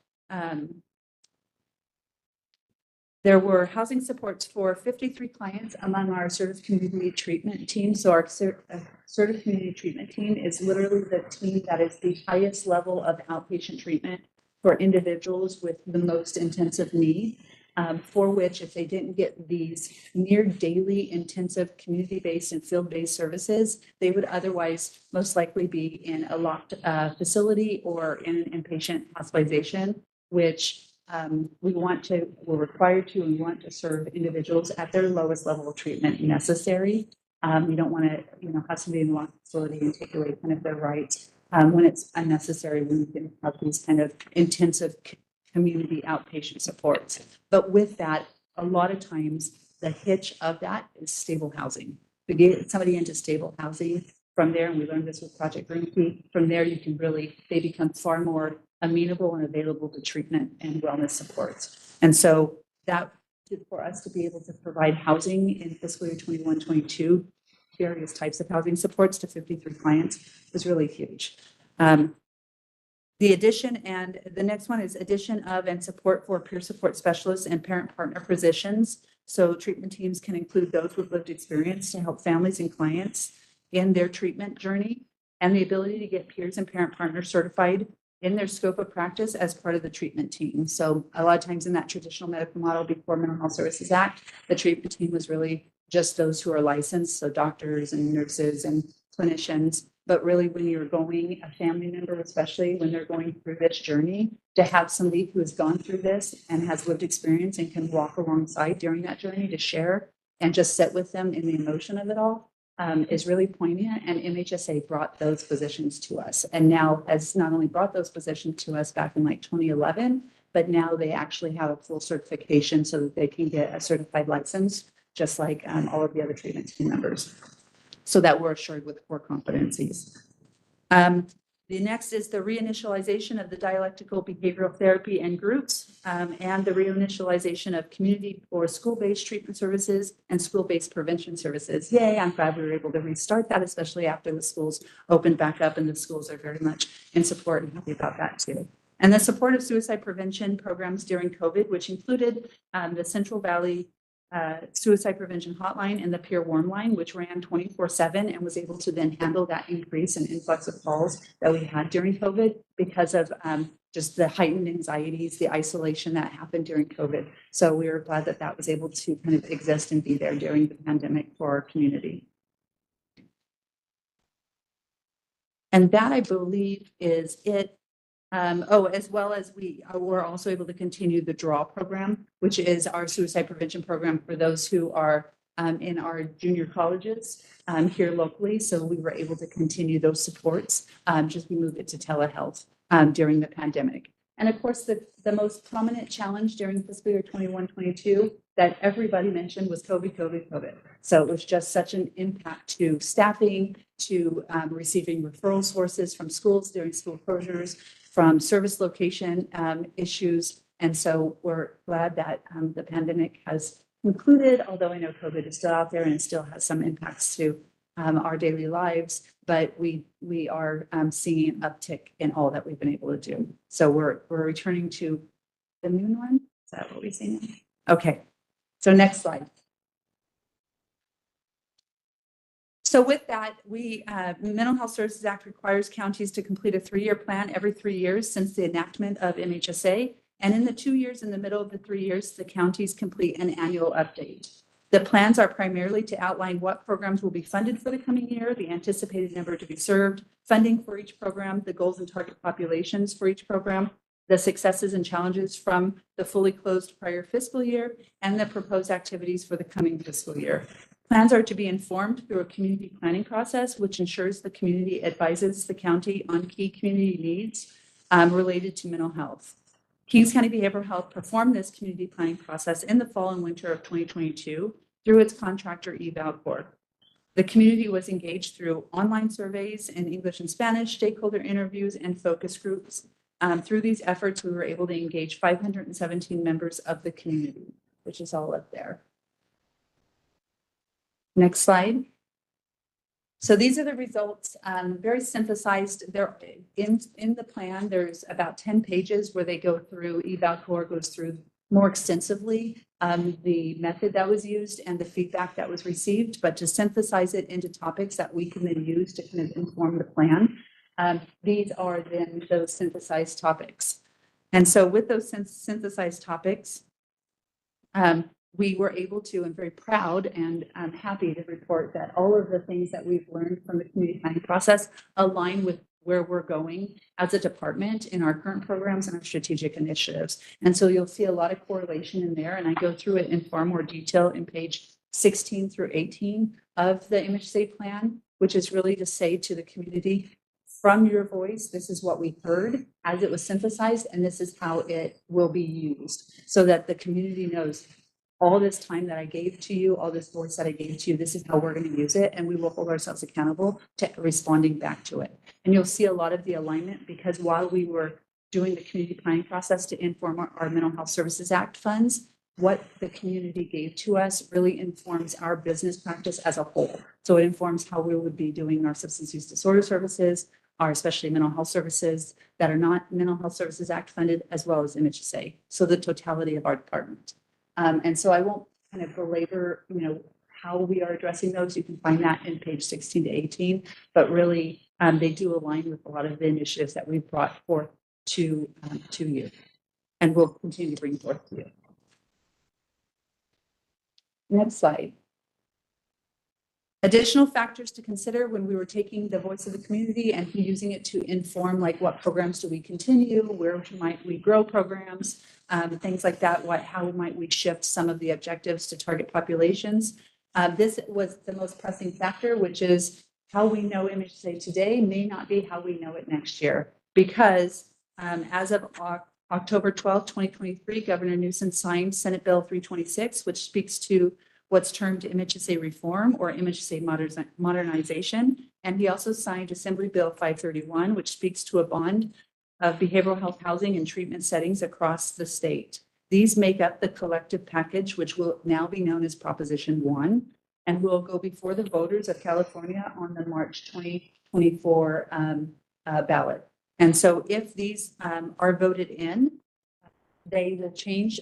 there were housing supports for 53 clients among our assertive community treatment team. So our assertive community treatment team is literally the team that is the highest level of outpatient treatment for individuals with the most intensive need, for which if they didn't get these near daily intensive community-based and field-based services, they would otherwise most likely be in a locked facility or in an inpatient hospitalization, which we're required to, and we want to serve individuals at their lowest level of treatment necessary. We don't want to, have somebody in a locked facility and take away kind of their rights when it's unnecessary, when we can have these kind of intensive community outpatient supports. But with that, a lot of times the hitch of that is stable housing. To get somebody into stable housing from there, and we learned this with Project Green Key, from there they become far more amenable and available to treatment and wellness supports. And so that, for us to be able to provide housing in fiscal year 21-22, various types of housing supports to 53 clients was really huge. The addition, and the next one is addition of and support for peer support specialists and parent partner positions. So treatment teams can include those with lived experience to help families and clients in their treatment journey, and the ability to get peers and parent partners certified in their scope of practice as part of the treatment team. So a lot of times in that traditional medical model before Mental Health Services Act, the treatment team was really just those who are licensed, so doctors and nurses and clinicians. But really when you're going, a family member, especially when they're going through this journey, to have somebody who has gone through this and has lived experience and can walk alongside during that journey to share and just sit with them in the emotion of it all, is really poignant, and MHSA brought those positions to us, and now has not only brought those positions to us back in like 2011, but now they actually have a full certification so that they can get a certified license, just like all of the other treatment team members, so that we're assured with core competencies. The next is the reinitialization of the dialectical behavioral therapy and groups, and the reinitialization of community or school-based treatment services and school-based prevention services. Yay, I'm glad we were able to restart that, especially after the schools opened back up, and the schools are very much in support and happy about that too. And the support of suicide prevention programs during COVID, which included the Central Valley Suicide Prevention Hotline and the Peer Warm Line, which ran 24/7 and was able to then handle that increase and influx of calls that we had during COVID because of just the heightened anxieties, the isolation that happened during COVID. So we were glad that that was able to kind of exist and be there during the pandemic for our community. And that, I believe, is it As well as we're also able to continue the DRAW program, which is our suicide prevention program for those who are in our junior colleges here locally. So we were able to continue those supports, just we moved it to telehealth during the pandemic. And of course, the most prominent challenge during fiscal year 21-22 that everybody mentioned was COVID. So it was just such an impact to staffing, to receiving referral sources from schools during school closures, from service location issues. And so we're glad that the pandemic has concluded, although I know COVID is still out there and it still has some impacts to our daily lives, but we are seeing an uptick in all that we've been able to do. So we're returning to the new norm. Is that what we see now? Okay, so next slide. So with that, the Mental Health Services Act requires counties to complete a 3-year plan every 3 years since the enactment of MHSA. And in the 2 years in the middle of the 3 years, the counties complete an annual update. The plans are primarily to outline what programs will be funded for the coming year, the anticipated number to be served, funding for each program, the goals and target populations for each program, the successes and challenges from the fully closed prior fiscal year, and the proposed activities for the coming fiscal year. Plans are to be informed through a community planning process, which ensures the community advises the county on key community needs related to mental health. Kings County Behavioral Health performed this community planning process in the fall and winter of 2022 through its contractor EvalCorp. The community was engaged through online surveys in English and Spanish, stakeholder interviews, and focus groups. Through these efforts, we were able to engage 517 members of the community, which is all up there. Next slide. So these are the results, very synthesized. They're in the plan. There's about 10 pages where they go through, EvalCorp goes through more extensively the method that was used and the feedback that was received, but to synthesize it into topics that we can then use to kind of inform the plan. These are then those synthesized topics. And so with those synthesized topics, we were able to, and very proud and I'm happy to report that all of the things that we've learned from the community planning process align with where we're going as a department in our current programs and our strategic initiatives. And so you'll see a lot of correlation in there, and I go through it in far more detail in page 16 through 18 of the MHSA plan, which is really to say to the community, from your voice, this is what we heard as it was synthesized, and this is how it will be used so that the community knows all this time that I gave to you, all this voice that I gave to you, this is how we're going to use it. And we will hold ourselves accountable to responding back to it. And you'll see a lot of the alignment because while we were doing the community planning process to inform our Mental Health Services Act funds, what the community gave to us really informs our business practice as a whole. So it informs how we would be doing our substance use disorder services, our especially mental health services that are not Mental Health Services Act funded, as well as MHSA. So the totality of our department. And so I won't kind of belabor, how we are addressing those. You can find that in page 16 to 18, but really they do align with a lot of the initiatives that we've brought forth to you and will continue to bring forth to you. Next slide. Additional factors to consider when we were taking the voice of the community and using it to inform like what programs do we continue, where might we grow programs, things like that, how might we shift some of the objectives to target populations. This was the most pressing factor, which is how we know MHSA today may not be how we know it next year. Because as of October 12th, 2023, Governor Newsom signed Senate Bill 326, which speaks to what's termed MHSA reform or MHSA modernization. And he also signed Assembly Bill 531, which speaks to a bond of behavioral health housing and treatment settings across the state. These make up the collective package, which will now be known as Proposition 1, and will go before the voters of California on the March 2024 ballot. And so if these are voted in, they will change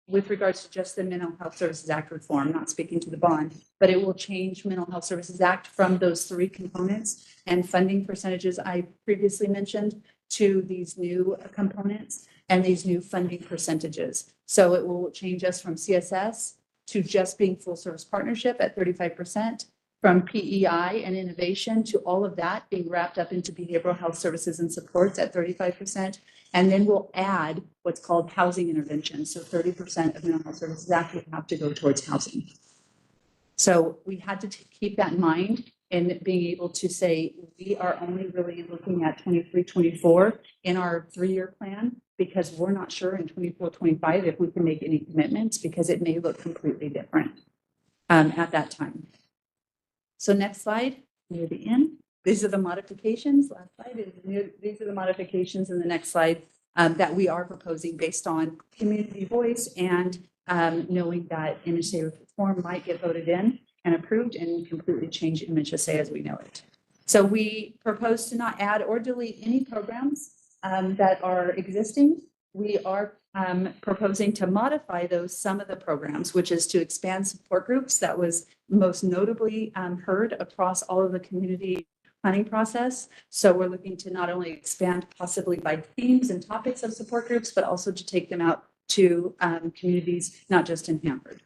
with regards to just the Mental Health Services Act reform, not speaking to the bond, but it will change Mental Health Services Act from those 3 components and funding percentages I previously mentioned to these new components and these new funding percentages. So it will change us from CSS to just being full service partnership at 35%, from PEI and innovation to all of that being wrapped up into behavioral health services and supports at 35%, And then we'll add what's called housing intervention. So 30% of mental health services actually have to go towards housing. So we had to keep that in mind in being able to say, we are only really looking at 23, 24 in our 3-year plan, because we're not sure in 24, 25 if we can make any commitments, because it may look completely different at that time. So next slide, near the end. These are the modifications. Last slide is these are the modifications in the next slide that we are proposing based on community voice and knowing that administrative reform might get voted in and approved and completely change MHSA as we know it. So we propose to not add or delete any programs that are existing. We are proposing to modify some of the programs, which is to expand support groups. That was most notably heard across all of the community planning process. So we're looking to not only expand possibly by themes and topics of support groups, but also to take them out to communities, not just in Hanford.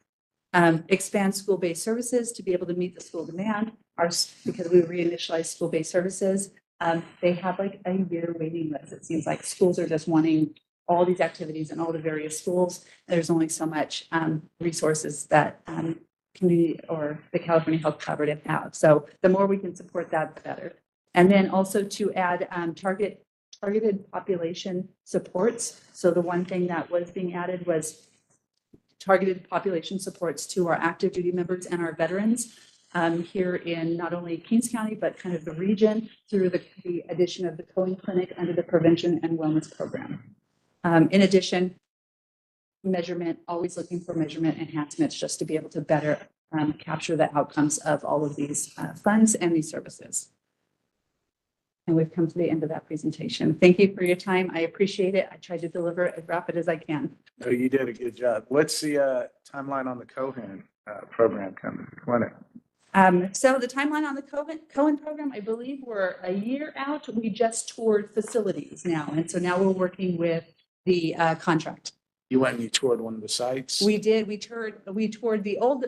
Expand school-based services to be able to meet the school demand. Because we reinitialized school-based services, they have like a year waiting list. It seems like schools are just wanting all these activities in all the various schools. There's only so much resources that community or the California Health Collaborative have. So the more we can support that, the better. And then also to add targeted population supports. So the one thing that was being added was targeted population supports to our active duty members and our veterans here in not only Kings County, but kind of the region through the addition of the Cohen Clinic under the Prevention and Wellness Program. In addition, measurement, always looking for measurement enhancements just to be able to better capture the outcomes of all of these funds and these services. And we've come to the end of that presentation. Thank you for your time. I appreciate it. I tried to deliver as rapid as I can. No, you did a good job. What's the timeline on the Cohen program coming? Clinic? So the timeline on the Cohen program, I believe we're a year out. We just toured facilities now. And so now we're working with the contract. You went and you toured one of the sites? We did. We toured the old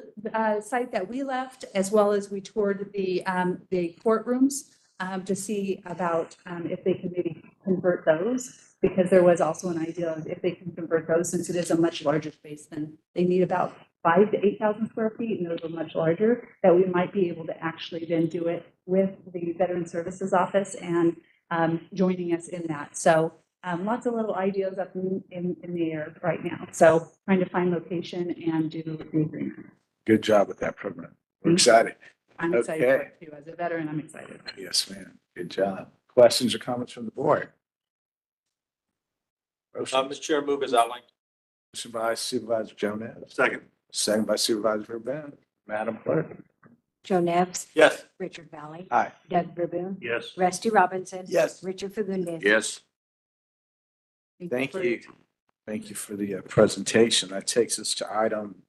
site that we left, as well as we toured the courtrooms to see about if they can maybe convert those, because there was also an idea of if they can convert those, since it is a much larger space than they need, about 5,000 to 8,000 square feet, and those are much larger, that we might be able to actually then do it with the Veteran Services Office and joining us in that. So lots of little ideas up in the air right now. So trying to find location and do the agreement. Good job with that program. We're excited. I'm excited for it too. As a veteran, I'm excited. Yes, ma'am. Good job. Questions or comments from the board? Mr. Chair, move as outlined. Motion by Supervisor Jones. Second. Second by Supervisor Verben. Madam Clerk? Joe Nevs. Yes. Richard Valley. Aye. Doug Verboon. Yes. Rusty Robinson. Yes. Richard Fagundes. Yes. Thank you. Thank you for the presentation. That takes us to item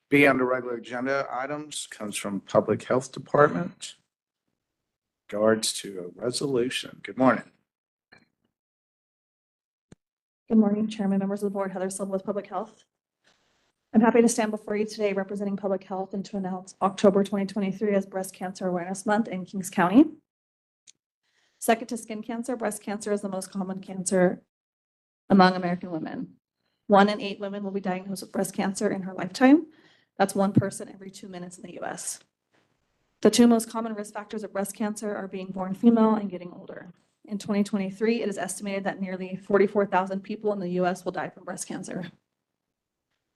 B on the regular agenda items, comes from Public Health Department. Regards to a resolution. Good morning. Good morning, Chairman, members of the board. Heather Silva with Public Health. I'm happy to stand before you today representing Public Health and to announce October 2023 as Breast Cancer Awareness Month in Kings County. Second to skin cancer, breast cancer is the most common cancer among American women. 1 in 8 women will be diagnosed with breast cancer in her lifetime. That's 1 person every 2 minutes in the US. The 2 most common risk factors of breast cancer are being born female and getting older. In 2023, it is estimated that nearly 44,000 people in the US will die from breast cancer.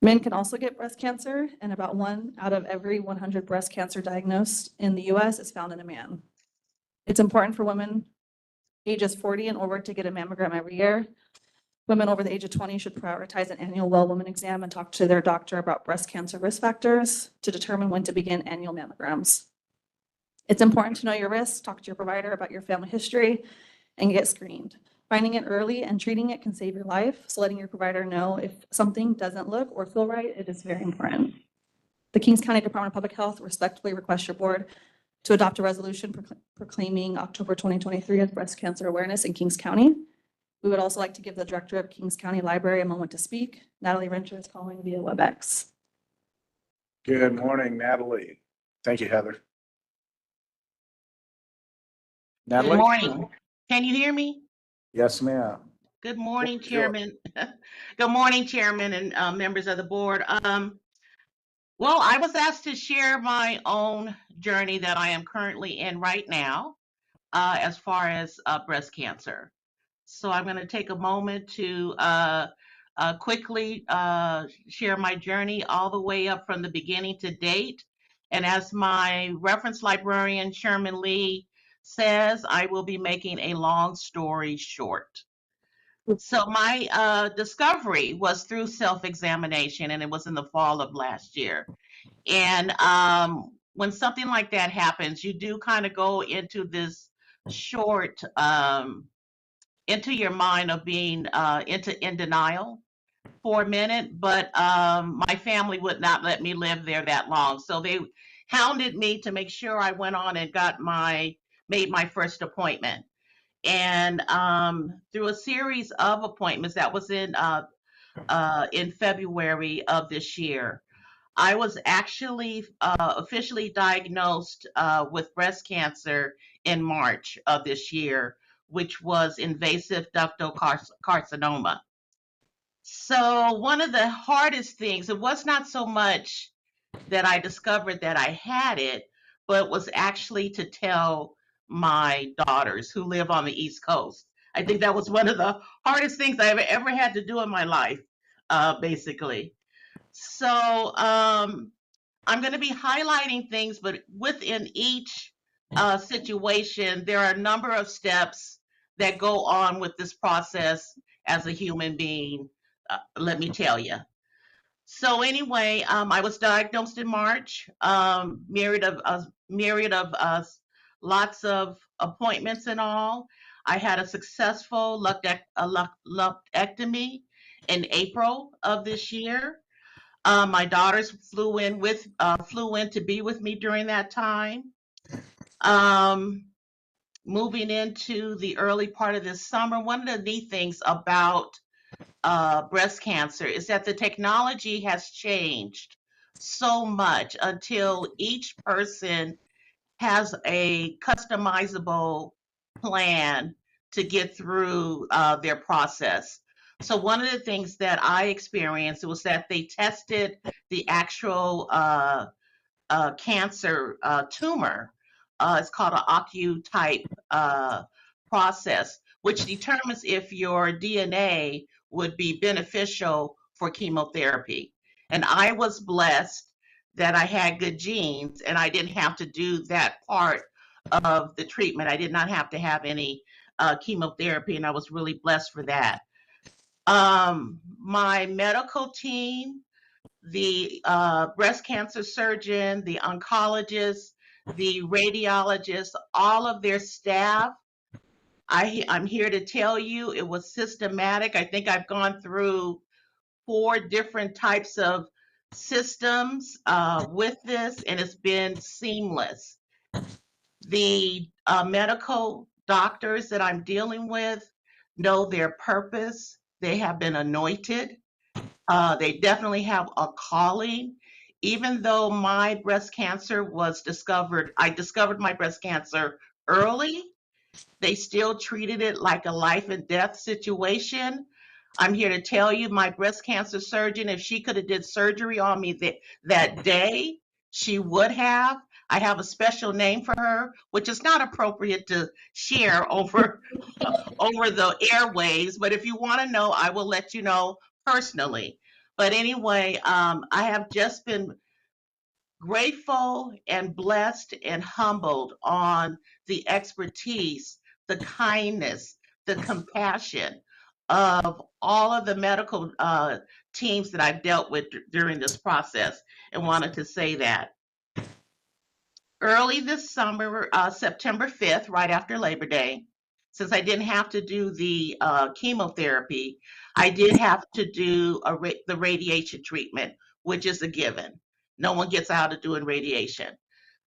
Men can also get breast cancer, and about 1 out of every 100 breast cancer diagnosed in the US is found in a man. It's important for women ages 40 and over to get a mammogram every year. Women over the age of 20 should prioritize an annual well woman exam and talk to their doctor about breast cancer risk factors to determine when to begin annual mammograms. It's important to know your risks, talk to your provider about your family history, and get screened. Finding it early and treating it can save your life, so letting your provider know if something doesn't look or feel right, it is very important. The Kings County Department of Public Health respectfully requests your board to adopt a resolution proclaiming October 2023 as Breast Cancer Awareness in Kings County. We would also like to give the director of Kings County Library a moment to speak. Natalie Rencher is calling via WebEx. Good morning, Natalie. Thank you, Heather. Natalie? Good morning. Can you hear me? Yes, ma'am. Good morning, Chairman. Good morning, Chairman and members of the board. Well, I was asked to share my own journey that I am currently in right now, as far as breast cancer. So I'm going to take a moment to quickly share my journey all the way up from the beginning to date. And as my reference librarian, Sherman Lee, says, I will be making a long story short. So my discovery was through self-examination, and it was in the fall of last year. And when something like that happens, you do kind of go into this short, into your mind of being in denial for a minute. But my family would not let me live there that long, so they hounded me to make sure I went on and made my first appointment. And through a series of appointments that was in February of this year, I was actually officially diagnosed with breast cancer in March of this year, which was invasive ductal carcinoma. So one of the hardest things, it was not so much that I discovered that I had it, but was actually to tell my daughters who live on the East Coast. I think that was one of the hardest things I've ever had to do in my life, basically. So I'm going to be highlighting things, but within each situation, there are a number of steps that go on with this process as a human being. Let me tell you. So anyway, I was diagnosed in March. Myriad of lots of appointments and all. I had a successful lumpectomy in April of this year. My daughters flew in to be with me during that time. Um, Moving into the early part of this summer, one of the neat things about breast cancer is that the technology has changed so much until each person has a customizable plan to get through their process. So one of the things that I experienced was that they tested the actual cancer tumor. It's called an OcuType process, which determines if your DNA would be beneficial for chemotherapy. And I was blessed that I had good genes and I didn't have to do that part of the treatment. I did not have to have any chemotherapy, and I was really blessed for that. My medical team, the breast cancer surgeon, the oncologist, the radiologist, all of their staff. I'm here to tell you it was systematic. I think I've gone through 4 different types of systems with this, and it's been seamless. The medical doctors that I'm dealing with know their purpose. They have been anointed. They definitely have a calling. Even though my breast cancer was discovered, I discovered my breast cancer early. They still treated it like a life and death situation. I'm here to tell you, my breast cancer surgeon, if she could have did surgery on me that day, she would have. I have a special name for her, which is not appropriate to share over over the airways. But if you want to know, I will let you know personally. But anyway, I have just been grateful and blessed and humbled on the expertise, the kindness, the compassion of all of the medical teams that I've dealt with during this process, and wanted to say that. Early this summer, September 5th, right after Labor Day, since I didn't have to do the chemotherapy, I did have to do the radiation treatment, which is a given. No one gets out of doing radiation.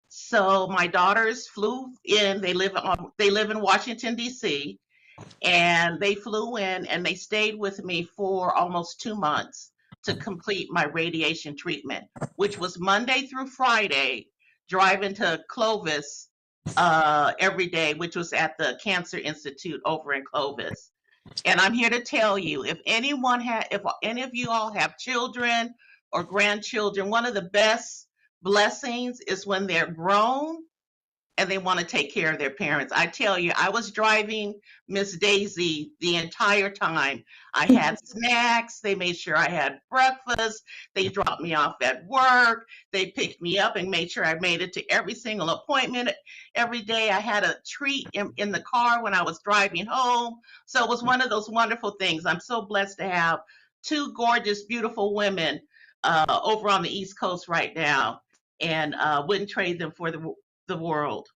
So my daughters flew in. They live in Washington, D.C., and they flew in and they stayed with me for almost 2 months to complete my radiation treatment, which was Monday through Friday, driving to Clovis every day, which was at the Cancer Institute over in Clovis. And I'm here to tell you, if any of you all have children or grandchildren, one of the best blessings is when they're grown and they want to take care of their parents. I tell you, I was driving Miss Daisy the entire time. I had snacks. They made sure I had breakfast. They dropped me off at work. They picked me up and made sure I made it to every single appointment. Every day I had a treat in the car when I was driving home. So it was one of those wonderful things. I'm so blessed to have two gorgeous, beautiful women over on the East Coast right now, and wouldn't trade them for the world.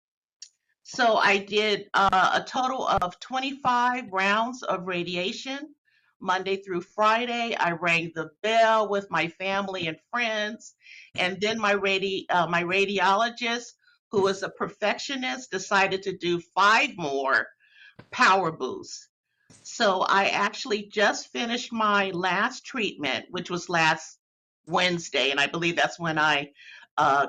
So I did a total of 25 rounds of radiation. Monday through Friday, I rang the bell with my family and friends. And then my radiologist, who is a perfectionist, decided to do 5 more power boosts. So I actually just finished my last treatment, which was last Wednesday, and I believe that's when I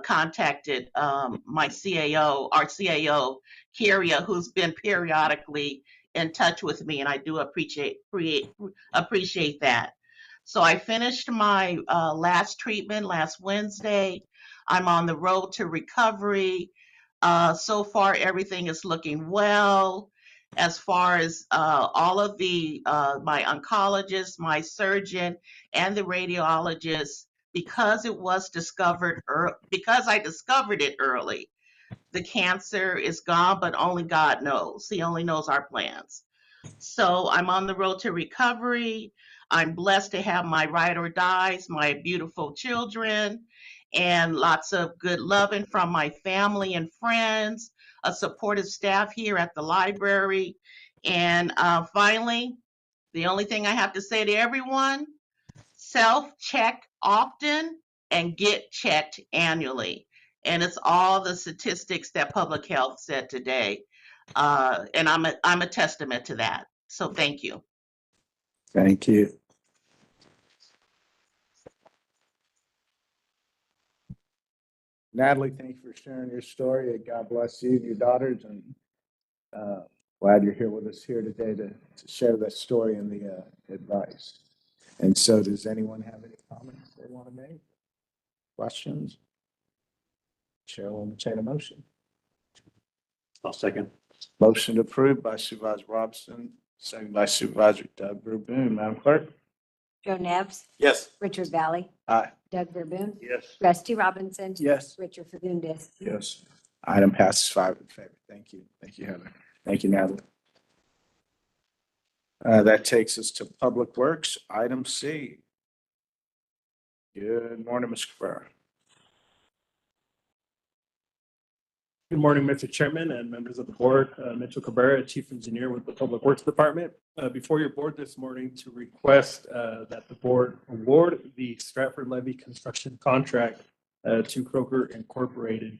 contacted my CAO, our CAO, Kyria, who's been periodically in touch with me, and I do appreciate that. So I finished my last treatment last Wednesday. I'm on the road to recovery. So far, everything is looking well as far as all of the my oncologist, my surgeon, and the radiologist, because it was discovered because I discovered it early. The cancer is gone, but only God knows. He only knows our plans. So I'm on the road to recovery. I'm blessed to have my ride or dies, my beautiful children, and lots of good loving from my family and friends, a supportive staff here at the library. And finally, the only thing I have to say to everyone, self-check often and get checked annually. And it's all the statistics that public health said today. And I'm a testament to that. So thank you. Thank you. Natalie, thank you for sharing your story. God bless you and your daughters, and glad you're here with us here today to share that story and the advice. And so does anyone have any comments they want to make? Questions? Chair will entertain a motion. I'll second. Motion approved by Supervisor Robinson, second by Supervisor Doug Verboen. Madam Clerk? Joe Nevs, Yes. Richard Valley, Aye. Doug Verboen, Yes. Rusty Robinson. Yes. Richard Fagundes. Yes. Item passes 5 in favor. Thank you. Thank you, Heather. Thank you, Natalie. That takes us to Public Works, item C. Good morning, Mr. Cabrera. Good morning, Mr. Chairman and members of the board. Mitchell Cabrera, Chief Engineer with the Public Works Department. Before your board this morning to request that the board award the Stratford Levy construction contract to Croker Incorporated.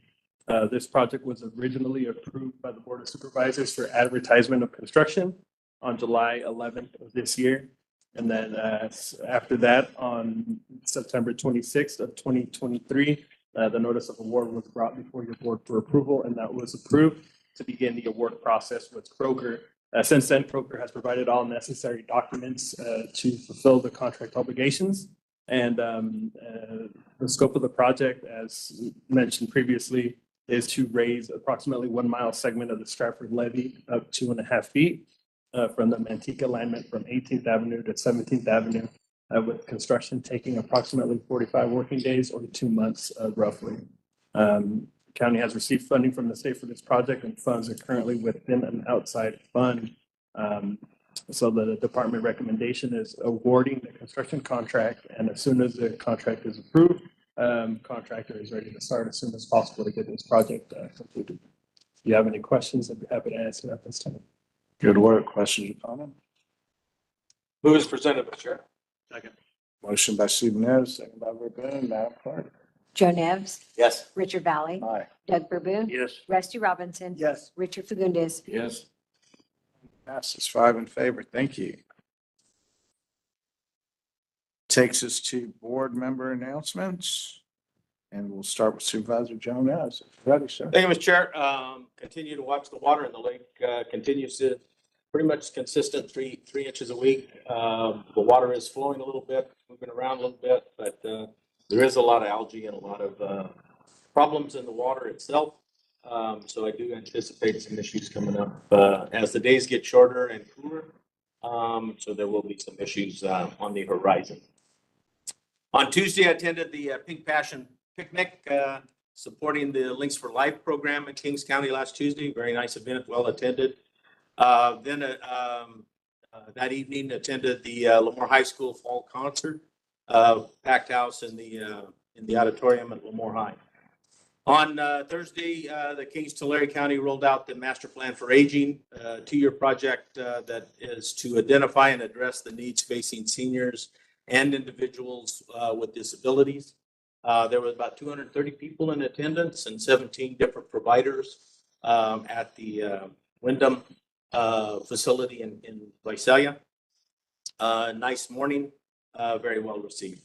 This project was originally approved by the Board of Supervisors for advertisement of construction on July 11th of this year. And then after that, on September 26th of 2023, the notice of award was brought before your board for approval, and that was approved to begin the award process with Kroger. Since then, Kroger has provided all necessary documents to fulfill the contract obligations. And the scope of the project, as mentioned previously, is to raise approximately 1 mile segment of the Stratford Levee up 2.5 feet from the Manteca alignment from 18th Avenue to 17th Avenue. With construction taking approximately 45 working days or 2 months roughly. The county has received funding from the state for this project, and funds are currently within an outside fund. So the department recommendation is awarding the construction contract, and as soon as the contract is approved, contractor is ready to start as soon as possible to get this project completed. If you have any questions, I'd be happy to answer at this time. Good work. Questions or comments? Move is presented, Mr. Chair. Second. Motion by Supervisor, second by Verboen. Madam Clerk? Joe Nevs, Yes. Richard Valley, Aye. Doug Verboen, Yes. Rusty Robinson. Yes. Richard Fagundes. Yes. Passes 5 in favor. Thank you. Takes us to board member announcements. And we'll start with Supervisor Joe Nevs. Ready, sir? Thank you, Mr. Chair. Continue to watch the water in the lake, continues to pretty much consistent, 3 inches a week. The water is flowing a little bit, moving around a little bit, but there is a lot of algae and a lot of problems in the water itself. So I do anticipate some issues coming up as the days get shorter and cooler. So there will be some issues on the horizon. On Tuesday, I attended the Pink Passion Picnic, supporting the Links for Life program in Kings County last Tuesday. Very nice event, well attended. Then that evening, attended the Lemoore High School fall concert, packed house in the auditorium at Lemoore High. On Thursday, the Kings Tulare County rolled out the Master Plan for Aging, a 2-year project that is to identify and address the needs facing seniors and individuals with disabilities. There were about 230 people in attendance and 17 different providers at the Wyndham facility in Visalia. Nice morning, very well received.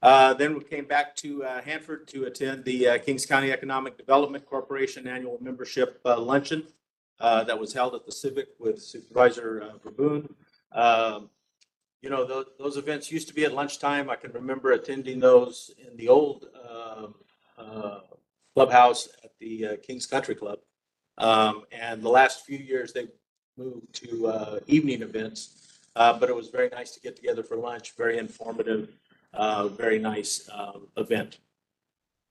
Then we came back to Hanford to attend the Kings County Economic Development Corporation annual membership luncheon that was held at the Civic with Supervisor Verboon. You know, those events used to be at lunchtime. I can remember attending those in the old clubhouse at the Kings Country Club. And the last few years, they moved to evening events. But it was very nice to get together for lunch, very informative, very nice event.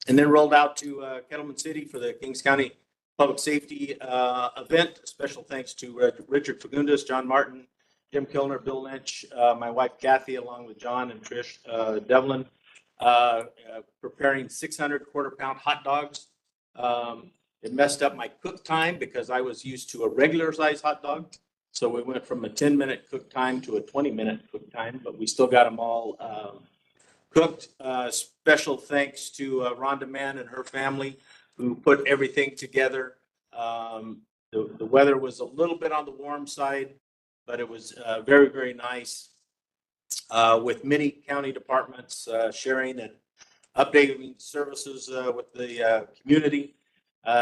And then rolled out to Kettleman City for the Kings County Public Safety event. Special thanks to Richard Fagundes, John Martin, Jim Kilner, Bill Lynch, my wife Kathy, along with John and Trish Devlin, preparing 600 quarter-pound hot dogs. It messed up my cook time because I was used to a regular size hot dog. So we went from a 10-minute cook time to a 20-minute cook time, but we still got them all cooked. Special thanks to Rhonda Mann and her family who put everything together. The weather was a little bit on the warm side, but it was very, very nice with many county departments sharing and updating services with the community.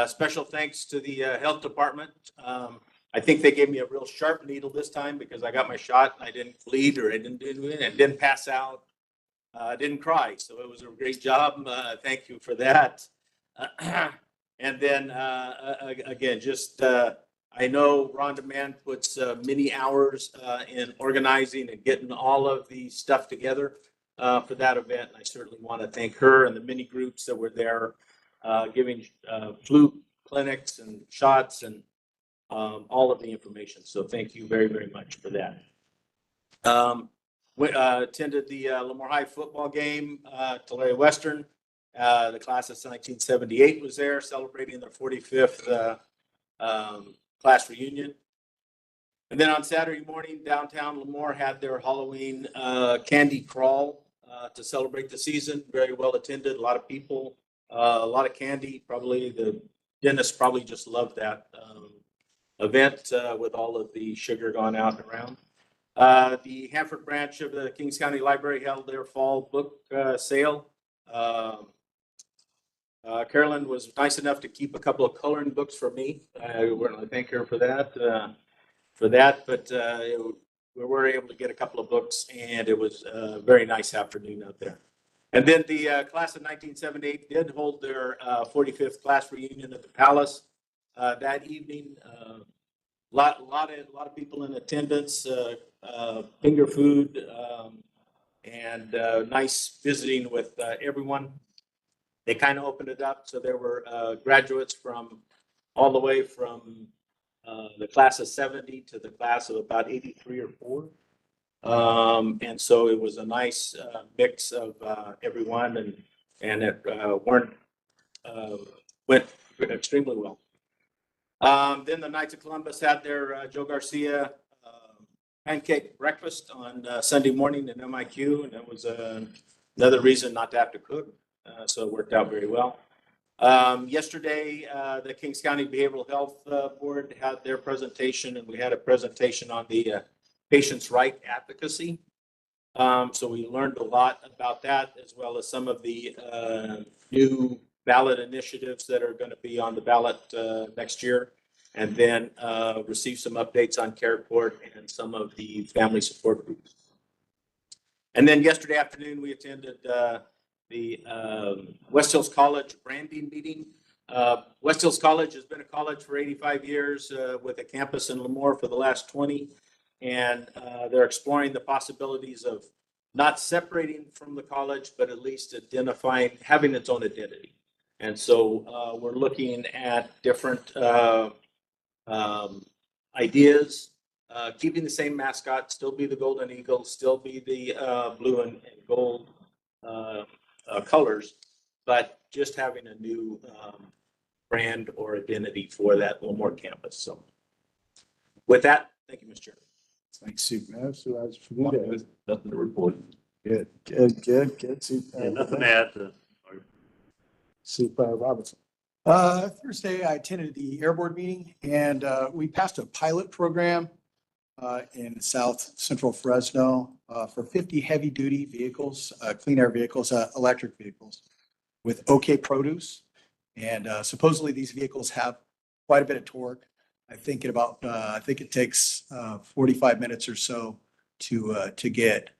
Special thanks to the health department. I think they gave me a real sharp needle this time because I got my shot and I didn't bleed or I didn't pass out. I didn't cry, so it was a great job. Thank you for that. And then again, just I know Rhonda Mann puts many hours in organizing and getting all of the stuff together for that event. And I certainly want to thank her and the many groups that were there giving flu clinics and shots and all of the information. So thank you very, very much for that. Attended the Lemoore High football game, Tulare Western. The class of 1978 was there celebrating their 45th class reunion. And then on Saturday morning, downtown Lemoore had their Halloween candy crawl to celebrate the season. Very well attended, a lot of people, a lot of candy. Probably the dentist probably just loved that event with all of the sugar gone out and around. The Hanford branch of the Kings County Library held their fall book sale. Carolyn was nice enough to keep a couple of coloring books for me. I want to thank her for that. But we were able to get a couple of books, and it was a very nice afternoon out there. And then the class of 1978 did hold their 45th class reunion at the Palace that evening. A lot of people in attendance, finger food, and nice visiting with everyone. They kind of opened it up, so there were graduates from all the way from the class of 70 to the class of about 83 or 4. And so it was a nice mix of everyone, and it went extremely well. Then the Knights of Columbus had their Joe Garcia pancake breakfast on Sunday morning in MIQ, and that was another reason not to have to cook. So it worked out very well. Yesterday, the Kings County Behavioral Health Board had their presentation, and we had a presentation on the patient's right advocacy. So we learned a lot about that, as well as some of the new ballot initiatives that are going to be on the ballot next year. and then receive some updates on CarePort and some of the family support groups. And then yesterday afternoon, we attended the West Hills College branding meeting. West Hills College has been a college for 85 years with a campus in Lemoore for the last 20. And they're exploring the possibilities of not separating from the college, but at least identifying, having its own identity. And so we're looking at different ideas, keeping the same mascot, still be the Golden Eagle, still be the blue and gold colors, but just having a new brand or identity for that Lemoore campus. So with that, thank you, Mr. Chairman. Thanks, Supervisor. Supervisor Fagundes. Nothing to report. Good, good, good, good. Yeah, nothing to add to. Supervisor Robinson. Thursday, I attended the Air Board meeting, and we passed a pilot program in South Central Fresno for 50 heavy-duty vehicles, clean air vehicles, electric vehicles with OK Produce. And supposedly these vehicles have quite a bit of torque. I think it takes 45 minutes or so to get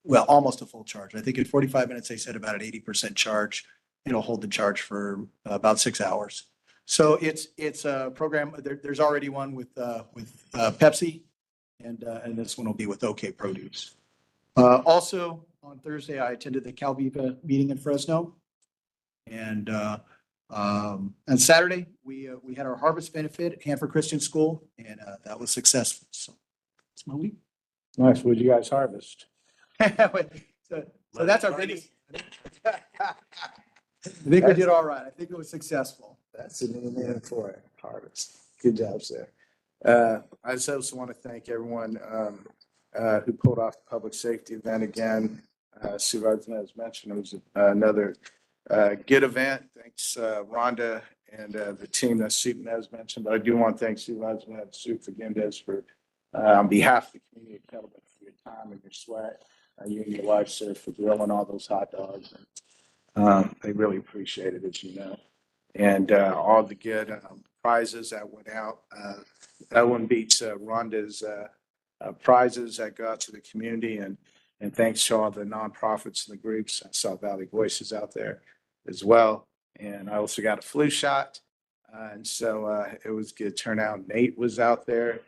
almost a full charge. I think in 45 minutes, they said about an 80% charge. It'll hold the charge for about 6 hours. So it's a program. There's already one with Pepsi, and this one will be with OK Produce. Also on Thursday, I attended the Calviva meeting in Fresno, and Saturday we had our harvest benefit at Hanford Christian School, and that was successful. So that's my week. Nice. What'd you guys harvest? so that's our biggest. I think we did all right. I think it was successful. That's the new name for it, harvest. Good job, sir. I just also want to thank everyone who pulled off the public safety event again. Supervisor has mentioned, it was another good event. Thanks, Rhonda and the team that Supervisor mentioned. But I do want to thank Supervisor Fagundes for, on behalf of the community of Kettleman, for your time and your sweat. You and your wife, sir, for grilling all those hot dogs. They really appreciate it, as you know. And all the good prizes that went out. That one beats Rhonda's prizes that go out to the community. And thanks to all the nonprofits and the groups. I saw Valley Voices out there as well. And I also got a flu shot. And so it was good turnout. Nate was out there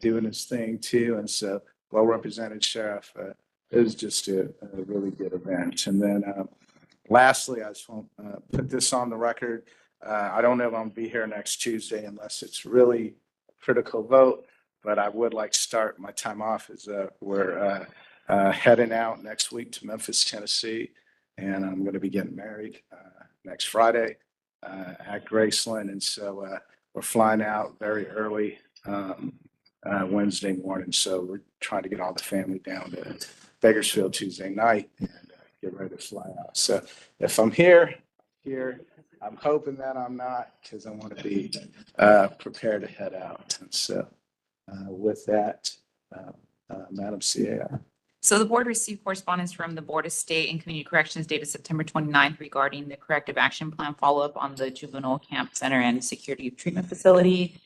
doing his thing too. And so well-represented sheriff. It was just a really good event. And then lastly, I just want to put this on the record. I don't know if I'm going to be here next Tuesday unless it's really a critical vote, but I would like to start my time off as we're heading out next week to Memphis, Tennessee, and I'm going to be getting married next Friday at Graceland. And so we're flying out very early Wednesday morning. So we're trying to get all the family down to Bakersfield Tuesday night and get ready to fly out. So if I'm here, I'm hoping that I'm not, because I want to be prepared to head out. And so with that, Madam CAI. So the board received correspondence from the Board of State and Community Corrections dated September 29th regarding the corrective action plan follow-up on the juvenile camp center and security treatment facility.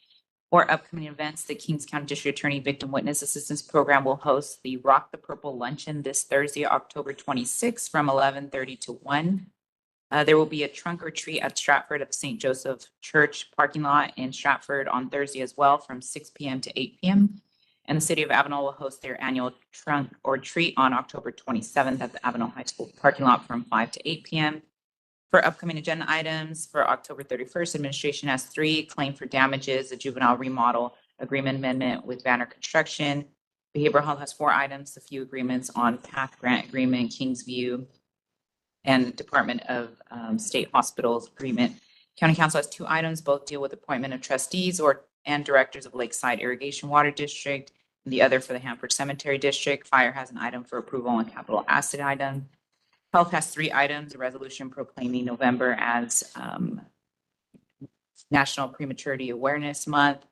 For upcoming events, the Kings County District Attorney Victim Witness Assistance Program will host the Rock the Purple Luncheon this Thursday, October 26th from 11:30 to 1. There will be a trunk or treat at Stratford at the St. Joseph Church parking lot in Stratford on Thursday as well from 6 p.m. to 8 p.m. And the City of Avenal will host their annual trunk or treat on October 27th at the Avenal High School parking lot from 5 to 8 p.m. For upcoming agenda items for October 31st, administration has 3: claim for damages, a juvenile remodel agreement amendment with Banner Construction. Behavioral Health has 4 items, a few agreements on PATH grant agreement, Kingsview, and Department of State Hospitals agreement. County Council has 2 items, both deal with appointment of trustees and directors of Lakeside Irrigation Water District, and the other for the Hanford Cemetery District. Fire has an item for approval on capital asset item. Health has 3 items, a resolution proclaiming November as National Prematurity Awareness Month.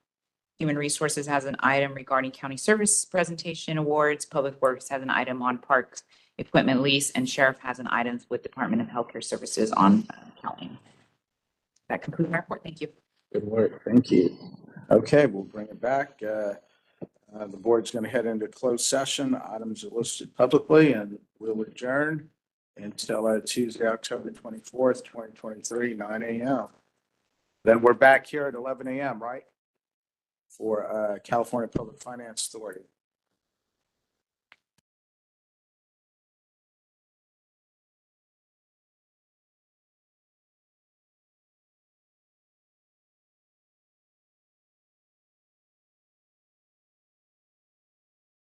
Human Resources has an item regarding county service presentation awards. Public Works has an item on parks equipment lease, and Sheriff has an item with Department of Healthcare Services on counting. That concludes my report. Thank you. Good work. Thank you. Okay, we'll bring it back. The board's going to head into closed session. Items are listed publicly and we'll adjourn until Tuesday, October 24th, 2023, 9 a.m. Then we're back here at 11 a.m., right? For California Public Finance Authority.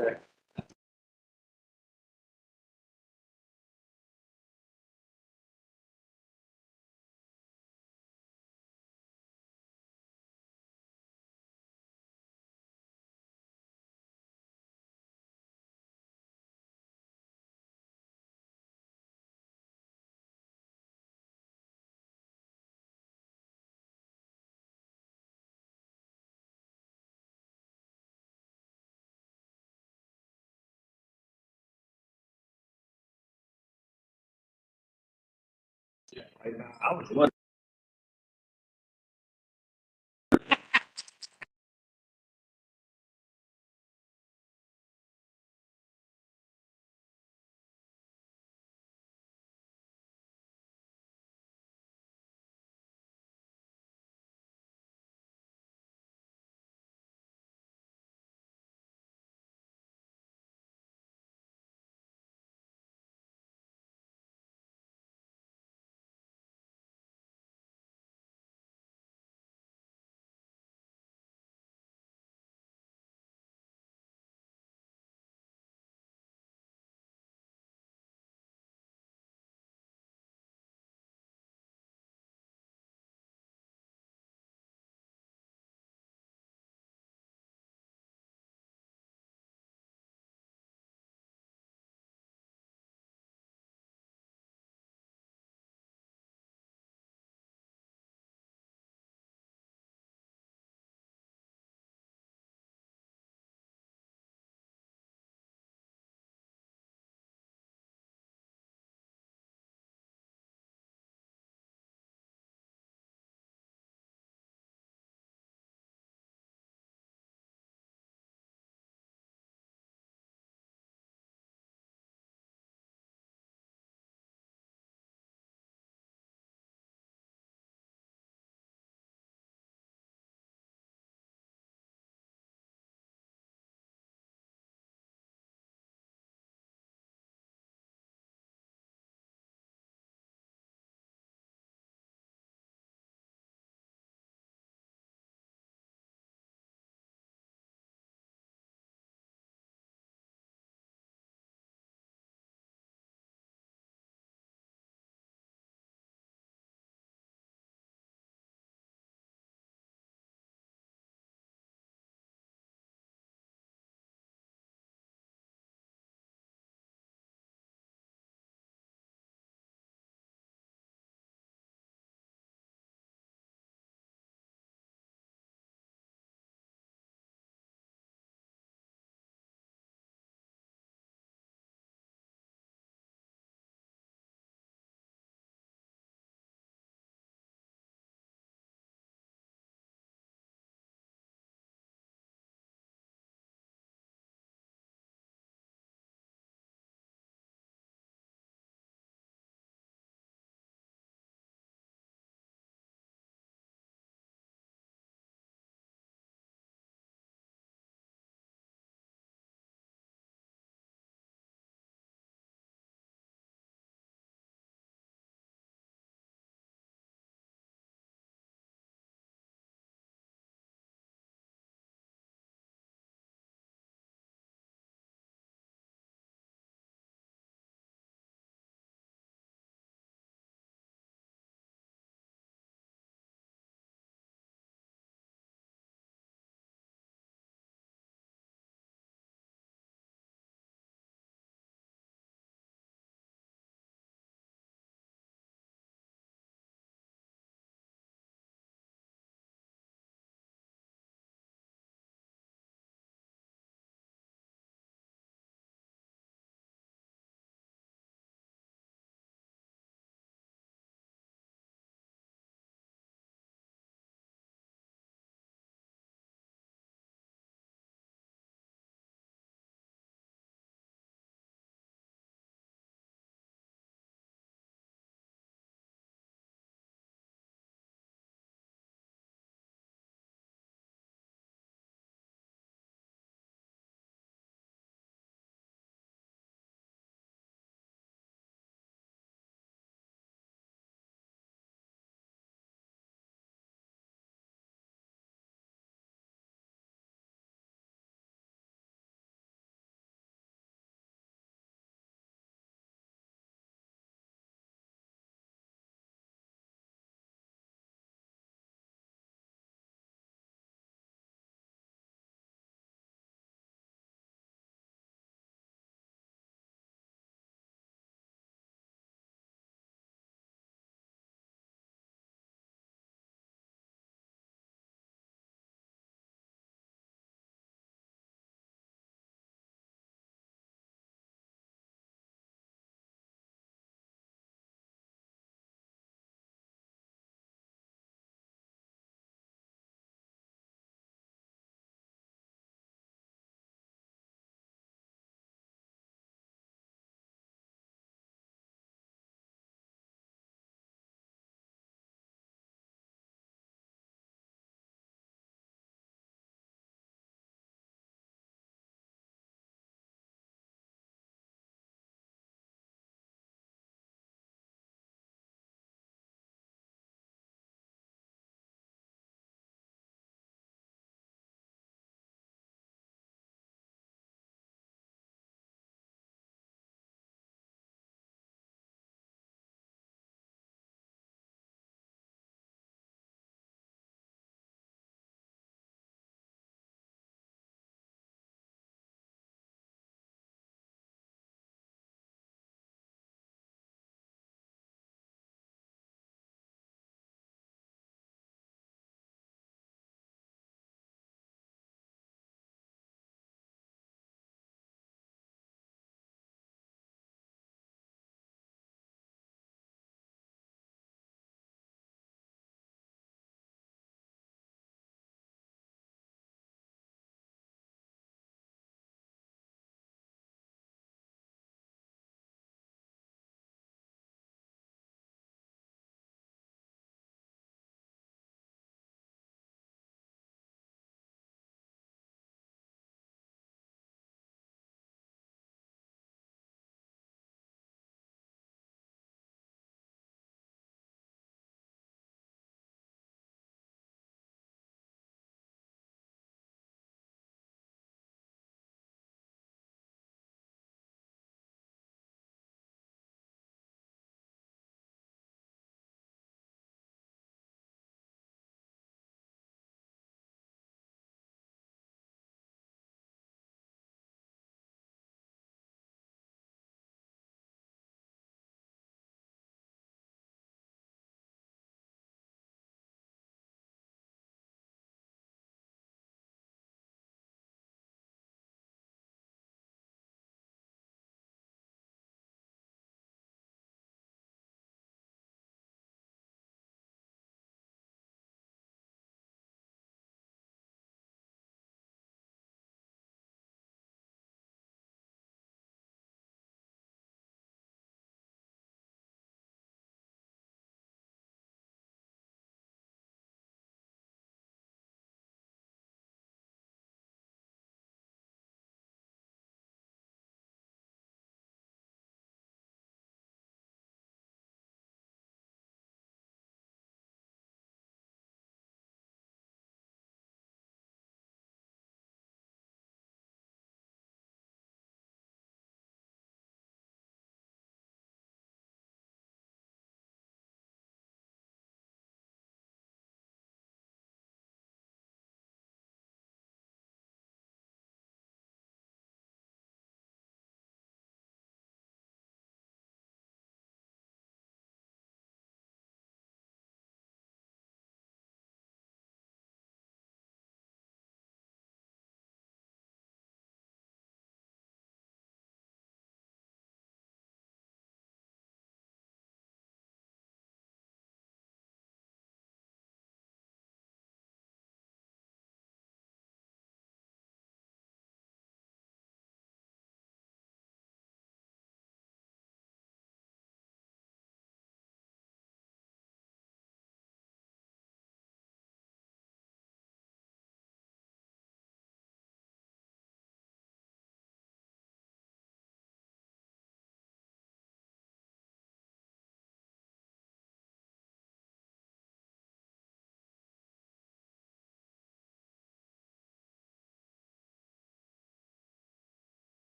Okay. I was wondering.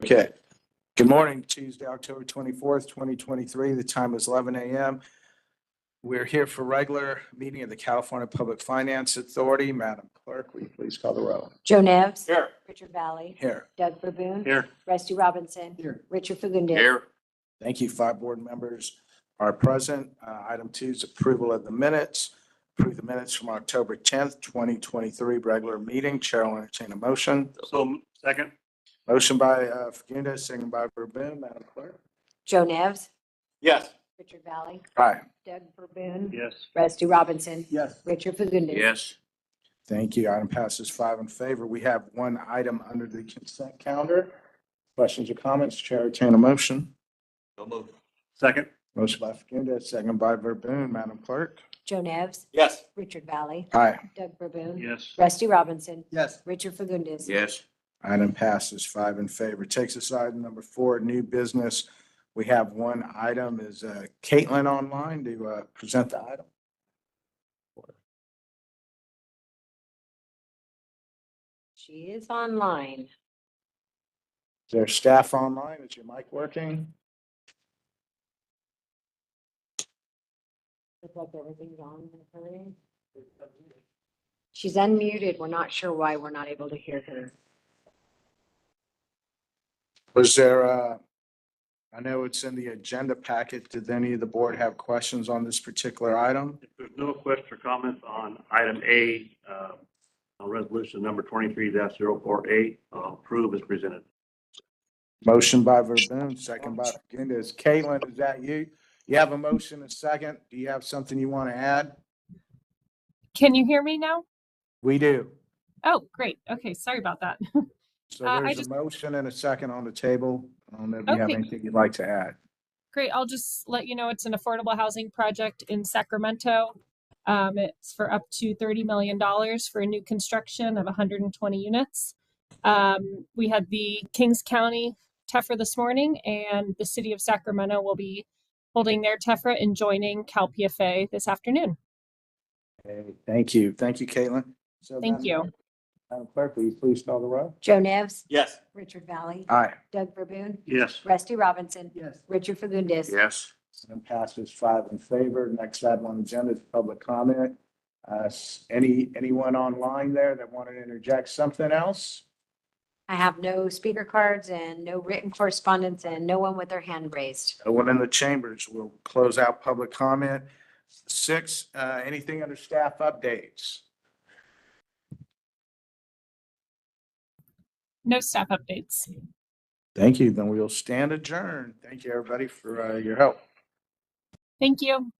Okay. Good morning, Tuesday, October 24th, 2023. The time is 11 a.m. We're here for regular meeting of the California Public Finance Authority. Madam Clerk, will you please call the roll? Joe Nevs. Here. Richard Valley. Here. Doug Verboon. Here. Rusty Robinson. Here. Richard Fagundes. Thank you. 5 board members are present. Item 2 is approval of the minutes. Approve the minutes from October 10th, 2023, regular meeting. Chair will entertain a motion. So second. Motion by Fagundes, second by Verboen. Madam Clerk? Joe Nevs. Yes. Richard Valley. Aye. Doug Verboon. Yes. Rusty Robinson. Yes. Richard Fagundes. Yes. Thank you. Item passes 5 in favor. We have one item under the consent calendar. Questions or comments? Chair entertain a motion. So moved. Second. Motion by Fagundes, second by Verboen. Madam Clerk? Joe Nevs. Yes. Richard Valley. Aye. Doug Verboon. Yes. Rusty Robinson. Yes. Richard Fagundes. Yes. Item passes 5 in favor. Takes us to item number 4, new business. We have one item. Is Caitlin online to present the item? She is online. Is there staff online? Is your mic working? Looks like everything's on. She's unmuted. We're not sure why we're not able to hear her. Was there, I know it's in the agenda packet. Did any of the board have questions on this particular item? If there's no question or comment on item A, on resolution number 23-048, approve as presented. Motion by Verboen, second by Fagundes. Caitlin, is that you? You have a motion, a second. Do you have something you want to add? Can you hear me now? We do. Oh, great. Okay, sorry about that. So I there's just- a motion and a second on the table. I don't know if you have Okay. anything you'd like to add. Great. I'll just let you know it's an affordable housing project in Sacramento. It's for up to $30 million for a new construction of 120 units. We had the Kings County TEFRA this morning, and the city of Sacramento will be holding their TEFRA and joining Cal PFA this afternoon. Okay, thank you. Thank you, Caitlin. So, Thank you. Madam Clerk, will you please call the roll? Joe Nevs. Yes. Richard Valley. Aye. Doug Verboon. Yes. Rusty Robinson. Yes. Richard Fagundes. Yes. And passes 5 in favor. Next item on the agenda is public comment. Anyone online there that wanted to interject something else? I have no speaker cards and no written correspondence and no one with their hand raised. No one in the chambers. We'll close out public comment. 6, anything under staff updates? No staff updates. Thank you. Then we'll stand adjourned. Thank you, everybody, for your help. Thank you.